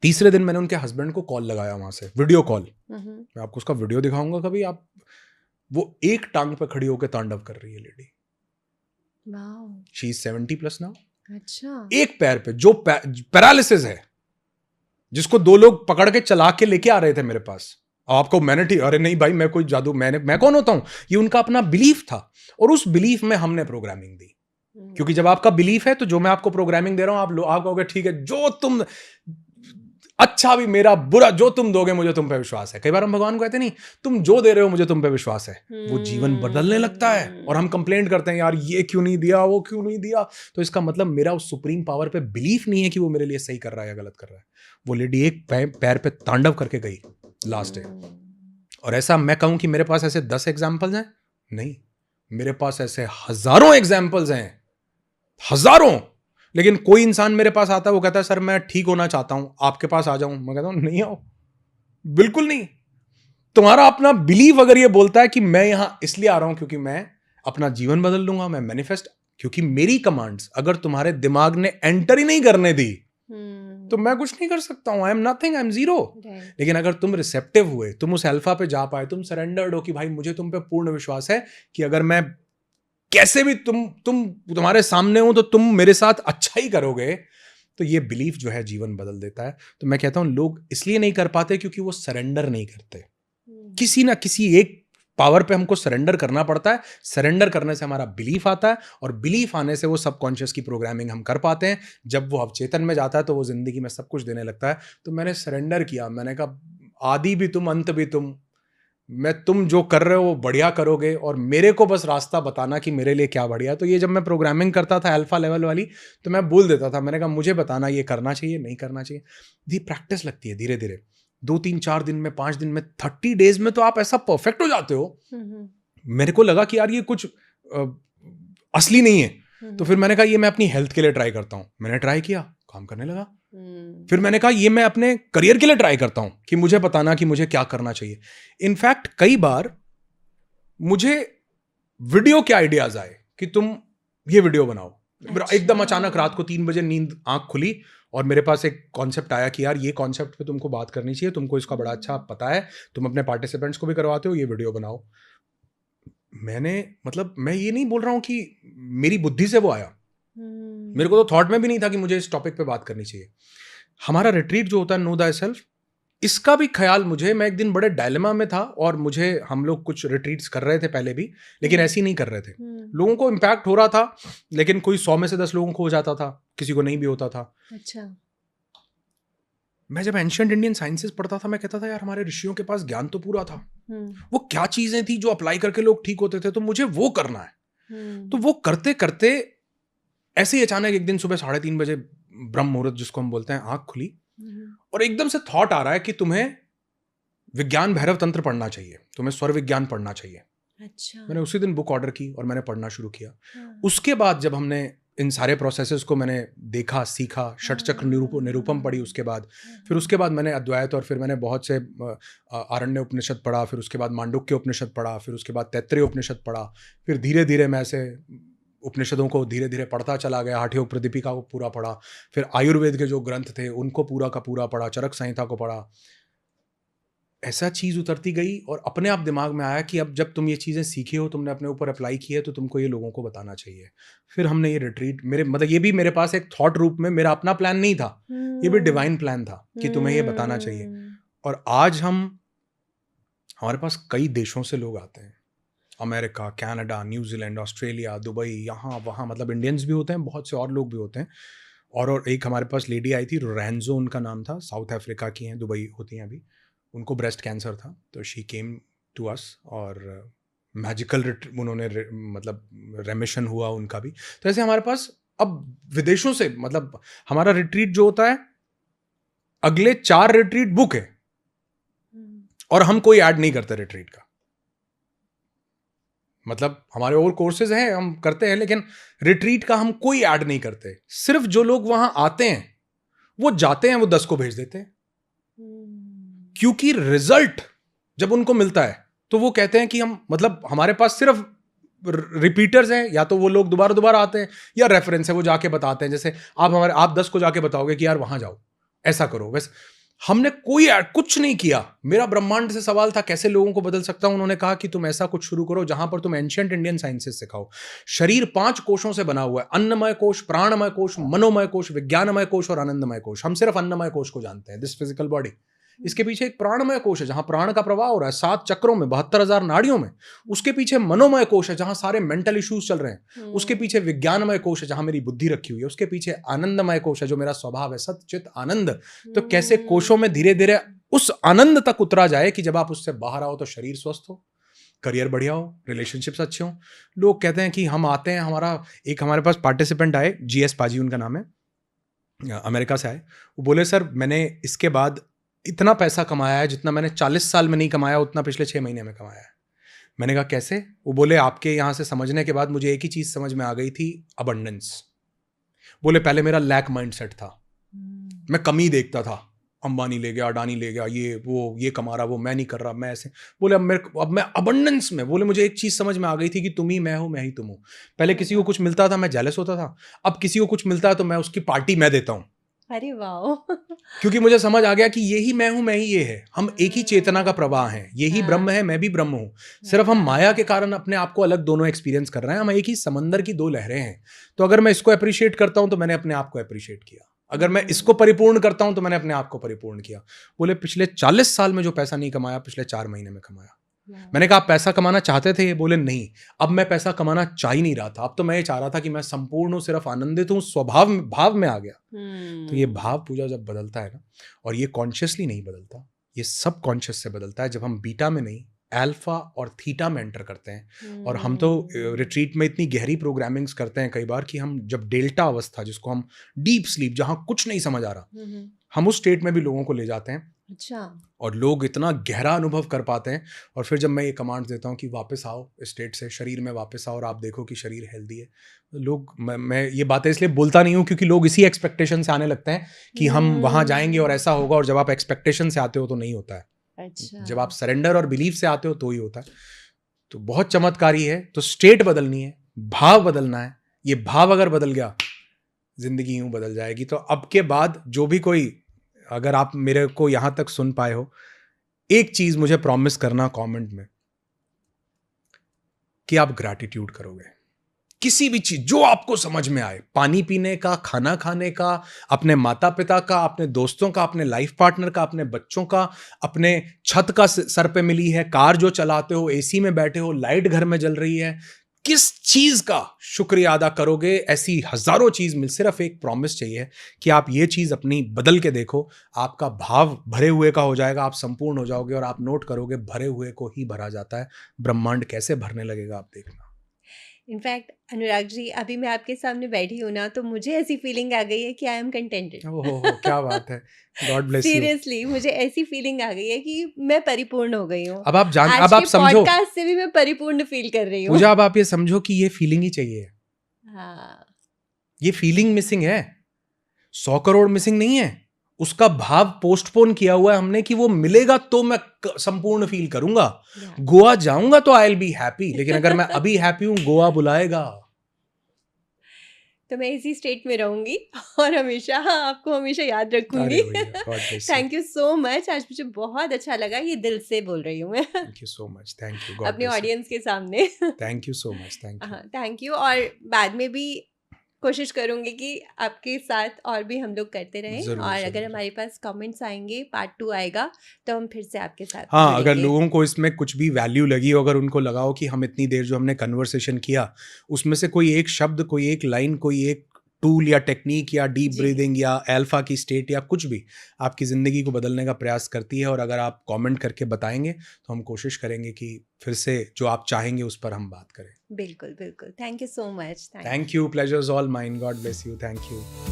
तीसरे दिन मैंने उनके हस्बैंड को कॉल लगाया वहां से, वीडियो कॉल। मैं आपको उसका वीडियो दिखाऊंगा कभी। आप, वो एक टांग पे खड़ी होकर तांडव कर रही है lady. Wow. She is 70+ now. अच्छा। एक पैर पे, जो पैरालिसिस है, जिसको 2 लोग पकड़ के चला के लेके आ रहे थे मेरे पास। आपको मैंने ठीक, अरे नहीं भाई मैं कोई जादू, मैं कौन होता हूं? ये उनका अपना बिलीफ था, और उस बिलीफ में हमने प्रोग्रामिंग दी। क्योंकि जब आपका बिलीफ है तो जो मैं आपको प्रोग्रामिंग दे रहा हूं, आप कहोगे ठीक है, जो तुम अच्छा भी मेरा बुरा जो तुम दोगे मुझे तुम पे विश्वास है। कई बार हम भगवान को कहते नहीं, तुम जो दे रहे हो मुझे तुम पे विश्वास है। वो जीवन बदलने लगता है, और हम कंप्लेंट करते हैं यार ये क्यों नहीं दिया, वो क्यों नहीं दिया। तो इसका मतलब मेरा उस सुप्रीम पावर पे बिलीफ नहीं है कि वो मेरे लिए सही कर रहा है या गलत कर रहा है। वो लेडी एक पैर पे तांडव करके गई लास्ट डे। और ऐसा मैं कहूं कि मेरे पास ऐसे 10 एग्जाम्पल्स हैं? नहीं, मेरे पास ऐसे हजारों एग्जाम्पल्स हैं, हजारों। लेकिन कोई इंसान मेरे पास आता है, वो कहता है सर मैं ठीक होना चाहता हूं, आपके पास आ जाऊं। मैं कहता हूं नहीं आओ, बिल्कुल नहीं। तुम्हारा अपना बिलीव अगर ये बोलता है कि मैं यहां इसलिए आ रहा हूं क्योंकि मैं अपना जीवन बदल लूंगा, मैं मैनिफेस्ट, क्योंकि मेरी कमांड्स अगर तुम्हारे दिमाग ने एंटर ही नहीं करने दी तो मैं कुछ नहीं कर सकता हूं। I am nothing, I am zero. लेकिन अगर तुम रिसेप्टिव हुए, तुम उस अल्फा पे जा पाए, तुम सरेंडर्ड हो कि भाई मुझे तुम पे पूर्ण विश्वास है कि अगर मैं कैसे भी तुम्हारे सामने हूं तो तुम मेरे साथ अच्छा ही करोगे, तो ये बिलीफ जो है जीवन बदल देता है। तो मैं कहता हूं लोग इसलिए नहीं कर पाते क्योंकि वो सरेंडर नहीं करते। किसी ना किसी एक पावर पे हमको सरेंडर करना पड़ता है। सरेंडर करने से हमारा बिलीफ आता है, और बिलीफ आने से वो सबकॉन्शियस की प्रोग्रामिंग हम कर पाते हैं। जब वो अवचेतन में जाता है तो वो जिंदगी में सब कुछ देने लगता है। तो मैंने सरेंडर किया, मैंने कहा आदि भी तुम अंत भी तुम, मैं तुम जो कर रहे हो वो बढ़िया करोगे, और मेरे को बस रास्ता बताना कि मेरे लिए क्या बढ़िया है। तो ये जब मैं प्रोग्रामिंग करता था अल्फा लेवल वाली, तो मैं बोल देता था, मैंने कहा मुझे बताना ये करना चाहिए नहीं करना चाहिए। दी प्रैक्टिस लगती है धीरे धीरे, 2-3-4 दिन में, 5 दिन में, 30 डेज में तो आप ऐसा परफेक्ट हो जाते हो। मेरे को लगा कि यार ये कुछ असली नहीं है। तो फिर मैंने कहा ये मैं अपनी हेल्थ के लिए ट्राई करता हूं। मैंने ट्राई किया, काम करने लगा। फिर मैंने कहा ये मैं अपने करियर के लिए ट्राई करता हूं कि मुझे बताना कि मुझे क्या करना चाहिए। इनफैक्ट कई बार मुझे वीडियो के आइडियाज आए कि तुम ये वीडियो बनाओ। अच्छा। एकदम अचानक रात को 3 बजे नींद आंख खुली और मेरे पास एक कॉन्सेप्ट आया कि यार ये कॉन्सेप्ट पे तुमको बात करनी चाहिए, तुमको इसका बड़ा अच्छा पता है, तुम अपने पार्टिसिपेंट्स को भी करवाते हो, ये वीडियो बनाओ। मैंने, मतलब मैं ये नहीं बोल रहा हूं कि मेरी बुद्धि से वो आया, मेरे को तो थॉट में भी नहीं था कि मुझे इस टॉपिक पे बात करनी चाहिए। हमारा रिट्रीट जो होता है नो दैट सेल्फ, इसका भी ख्याल मुझे, मैं एक दिन बड़े डायलेमा में था, और मुझे, हम लोग कुछ रिट्रीट्स कर रहे थे पहले भी, लेकिन ऐसे ही नहीं कर रहे थे। लोगों को इम्पैक्ट हो रहा था, लेकिन कोई 100 में से 10 लोगों को हो जाता था, किसी को नहीं भी होता था। अच्छा। मैं जब एंशिएंट इंडियन साइंसेस पढ़ता था, मैं कहता था यार हमारे ऋषियों के पास ज्ञान तो पूरा था, वो क्या चीजें थी जो अप्लाई करके लोग ठीक होते थे, तो मुझे वो करना है। तो वो करते करते ऐसे ही अचानक एक दिन सुबह 3:30 बजे ब्रह्म मुहूर्त जिसको हम बोलते हैं, आंख खुली, और एकदम से थॉट आ रहा है कि तुम्हें विज्ञान भैरव तंत्र पढ़ना चाहिए, तुम्हें स्वर विज्ञान पढ़ना चाहिए। अच्छा। मैंने उसी दिन बुक ऑर्डर की और मैंने पढ़ना शुरू किया। उसके बाद जब हमने इन सारे प्रोसेसेस को मैंने देखा, सीखा, षटचक्र निरूपम पढ़ी, उसके बाद फिर उसके बाद मैंने अद्वैत, और फिर मैंने बहुत से आरण्य उपनिषद पढ़ा, फिर उसके बाद मांडुक्य उपनिषद पढ़ा, फिर उसके बाद तैत्तरीय उपनिषद पढ़ा। फिर धीरे धीरे मैं ऐसे उपनिषदों को धीरे धीरे पढ़ता चला गया। हठयोग प्रदीपिका को पूरा पढ़ा, फिर आयुर्वेद के जो ग्रंथ थे उनको पूरा का पूरा पढ़ा, चरक संहिता को पढ़ा। ऐसा चीज उतरती गई, और अपने आप दिमाग में आया कि अब जब तुम ये चीजें सीखी हो, तुमने अपने ऊपर अप्लाई की है, तो तुमको ये लोगों को बताना चाहिए। फिर हमने ये रिट्रीट, मेरे मतलब ये भी मेरे पास एक थॉट रूप में, मेरा अपना प्लान नहीं था, ये भी डिवाइन प्लान था कि तुम्हें ये बताना चाहिए। और आज हमारे पास कई देशों से लोग आते हैं, America, Canada, New Zealand, Australia, Dubai, यहाँ वहाँ, मतलब इंडियंस भी होते हैं, बहुत से और लोग भी होते हैं। और एक हमारे पास लेडी आई थी, रैंजो उनका नाम था, साउथ अफ्रीका की हैं, दुबई होती हैं अभी। उनको ब्रेस्ट कैंसर था, तो शी केम टू अस, और मैजिकल उन्होंने मतलब रेमिशन हुआ उनका भी। तो ऐसे हमारे पास अब विदेशों से, मतलब हमारा रिट्रीट जो होता है, अगले 4 रिट्रीट बुक है और हम कोई ऐड नहीं करते रिट्रीट का। मतलब हमारे और कोर्सेज हैं, हम करते हैं, लेकिन रिट्रीट का हम कोई ऐड नहीं करते। सिर्फ जो लोग वहां आते हैं वो जाते हैं, वो 10 को भेज देते हैं, क्योंकि रिजल्ट जब उनको मिलता है तो वो कहते हैं कि हम, मतलब हमारे पास सिर्फ रिपीटर्स हैं, या तो वो लोग दोबारा दोबारा आते हैं, या रेफरेंस है, वो जाके बताते हैं। जैसे आप 10 को जाके बताओगे कि यार वहां जाओ, ऐसा करो, वैसे हमने कोई कुछ नहीं किया। मेरा ब्रह्मांड से सवाल था कैसे लोगों को बदल सकता हूं, उन्होंने कहा कि तुम ऐसा कुछ शुरू करो जहां पर तुम एंशिएंट इंडियन साइंसेस सिखाओ। शरीर 5 कोशों से बना हुआ है, अन्नमय कोश, प्राणमय कोश, मनोमय कोश, विज्ञानमय कोश और आनंदमय कोश। हम सिर्फ अन्नमय कोश को जानते हैं, दिस फिजिकल बॉडी। इसके पीछे एक प्राणमय कोश है जहां प्राण का प्रवाह हो रहा है 7 चक्रों में, 72,000 नाड़ियों में। उसके पीछे मनोमय कोश है जहां सारे मेंटल इश्यूज चल रहे हैं। उसके पीछे विज्ञानमय कोश है जहां मेरी बुद्धि रखी हुई है। उसके पीछे आनंदमय कोश है जो मेरा स्वभाव है, सत चित आनंद। तो कैसे कोशों में धीरे धीरे उस आनंद तक उतरा जाए कि जब आप उससे बाहर आओ तो शरीर स्वस्थ हो, करियर बढ़िया हो, रिलेशनशिप्स अच्छे हो। लोग कहते हैं कि हम आते हैं, हमारे पास पार्टिसिपेंट आए, GS पाजी उनका नाम है, अमेरिका से आए। वो बोले सर मैंने इसके बाद इतना पैसा कमाया है जितना मैंने 40 साल में नहीं कमाया, उतना पिछले 6 महीने में कमाया है। मैंने कहा कैसे? वो बोले आपके यहाँ से समझने के बाद मुझे एक ही चीज़ समझ में आ गई थी, अबंडेंस। बोले पहले मेरा लैक माइंडसेट था, मैं कमी देखता था, अंबानी ले गया, अडानी ले गया, ये कमा रहा, वो मैं नहीं कर रहा, मैं ऐसे। बोले अब मैं अबंडेंस में। बोले मुझे एक चीज़ समझ में आ गई थी कि तुम ही मैं हो, मैं ही तुम हूँ। पहले किसी को कुछ मिलता था मैं जेलस होता था, अब किसी को कुछ मिलता है तो मैं उसकी पार्टी मैं देता हूँ। अरे वाह। क्योंकि मुझे समझ आ गया कि यही मैं हूं, मैं ही ये है, हम एक ही चेतना का प्रवाह हैं, यही ब्रह्म है, मैं भी ब्रह्म हूं। सिर्फ हम माया के कारण अपने आप को अलग दोनों एक्सपीरियंस कर रहे हैं। हम एक ही समंदर की 2 लहरें हैं। तो अगर मैं इसको अप्रिशिएट करता हूं तो मैंने अपने आप को अप्रिशिएट किया, अगर मैं इसको परिपूर्ण करता हूं तो मैंने अपने आप को परिपूर्ण किया। बोले पिछले 40 साल में जो पैसा नहीं कमाया, पिछले 4 महीने में कमाया। मैंने कहा आप पैसा कमाना चाहते थे? बोले नहीं, अब मैं पैसा कमाना चाह ही नहीं रहा था, अब तो मैं ये चाह रहा था कि मैं संपूर्ण हूं, सिर्फ आनंदित हूं, भाव में आ गया। तो ये भाव पूजा जब बदलता है ना, और ये कॉन्शियसली नहीं बदलता, ये सब कॉन्शियस से बदलता है, जब हम बीटा में नहीं अल्फा और थीटा में एंटर करते हैं। और हम तो रिट्रीट में इतनी गहरी प्रोग्रामिंग्स करते हैं कई बार कि हम जब डेल्टा अवस्था, जिसको हम डीप स्लीप, जहां कुछ नहीं समझ आ रहा, हम उस स्टेट में भी लोगों को ले जाते हैं। अच्छा। और लोग इतना गहरा अनुभव कर पाते हैं। और फिर जब मैं ये कमांड देता हूँ कि वापस आओ स्टेट से, शरीर में वापस आओ और आप देखो कि शरीर हेल्दी है, लोग, मैं ये बातें इसलिए बोलता नहीं हूँ क्योंकि लोग इसी एक्सपेक्टेशन से आने लगते हैं कि हम वहाँ जाएंगे और ऐसा होगा, और जब आप एक्सपेक्टेशन से आते हो तो नहीं होता है। अच्छा। जब आप सरेंडर और बिलीफ से आते हो तो ही होता है। तो बहुत चमत्कारी है। तो स्टेट बदलनी है, भाव बदलना है। ये भाव अगर बदल गया, जिंदगी यूं बदल जाएगी। तो अब के बाद जो भी कोई, अगर आप मेरे को यहां तक सुन पाए हो, एक चीज मुझे प्रॉमिस करना कमेंट में, कि आप ग्रैटिट्यूड करोगे। किसी भी चीज जो आपको समझ में आए, पानी पीने का, खाना खाने का, अपने माता पिता का, अपने दोस्तों का, अपने लाइफ पार्टनर का, अपने बच्चों का, अपने छत का सर पे मिली है, कार जो चलाते हो, एसी में बैठे हो, लाइट घर में जल रही है, किस चीज का शुक्रिया अदा करोगे? ऐसी हजारों चीज मिल, सिर्फ एक प्रॉमिस चाहिए कि आप ये चीज अपनी बदल के देखो, आपका भाव भरे हुए का हो जाएगा, आप संपूर्ण हो जाओगे और आप नोट करोगे भरे हुए को ही भरा जाता है। ब्रह्मांड कैसे भरने लगेगा आप देखना। इनफैक्ट अनुराग जी, अभी मैं आपके सामने बैठी हूँ ना, तो मुझे ऐसी फीलिंग आ गई है कि आई एम कंटेंटेड। ओहो, क्या बात है, गॉड ब्लेस यू। सीरियसली मुझे ऐसी फीलिंग आ गई है कि मैं परिपूर्ण हो गई हूँ। अब आप समझो, पॉडकास्ट से भी मैं परिपूर्ण फील कर रही हूँ। पूजा, अब आप ये समझो कि ये फीलिंग ही चाहिए। हाँ, ये फीलिंग मिसिंग है, 100 करोड़ मिसिंग नहीं है। उसका भाव पोस्टपोन किया हुआ है हमने कि वो मिलेगा तो मैं संपूर्ण फील करूंगा। गोवा जाऊंगा तो आई विल बी हैप्पी, लेकिन अगर मैं अभी हैप्पी हूं, गोवा बुलाएगा तो मैं इसी स्टेट में रहूंगी और हमेशा आपको हमेशा याद रखूंगी। थैंक यू सो मच, आज मुझे बहुत अच्छा लगा, ये दिल से बोल रही हूँ मैं। Thank you so much, thank you अपने ऑडियंस के सामने। Thank you so much, thank you. और बाद में भी कोशिश करूंगी कि आपके साथ और भी हम लोग करते रहें। और अगर हमारे पास कमेंट्स आएंगे, पार्ट 2 आएगा, तो हम फिर से आपके साथ। हाँ, अगर लोगों को इसमें कुछ भी वैल्यू लगी हो, अगर उनको लगाओ कि हम इतनी देर जो हमने कन्वर्सेशन किया, उसमें से कोई एक शब्द, कोई एक लाइन, कोई एक टूल या टेक्निक या डीप जी। ब्रीदिंग या अल्फा की स्टेट या कुछ भी आपकी ज़िंदगी को बदलने का प्रयास करती है। और अगर आप कमेंट करके बताएँगे तो हम कोशिश करेंगे कि फिर से जो आप चाहेंगे उस पर हम बात करें। बिल्कुल, बिल्कुल। Thank you so much. Thank thank you, pleasure is all mine, God bless you, thank you.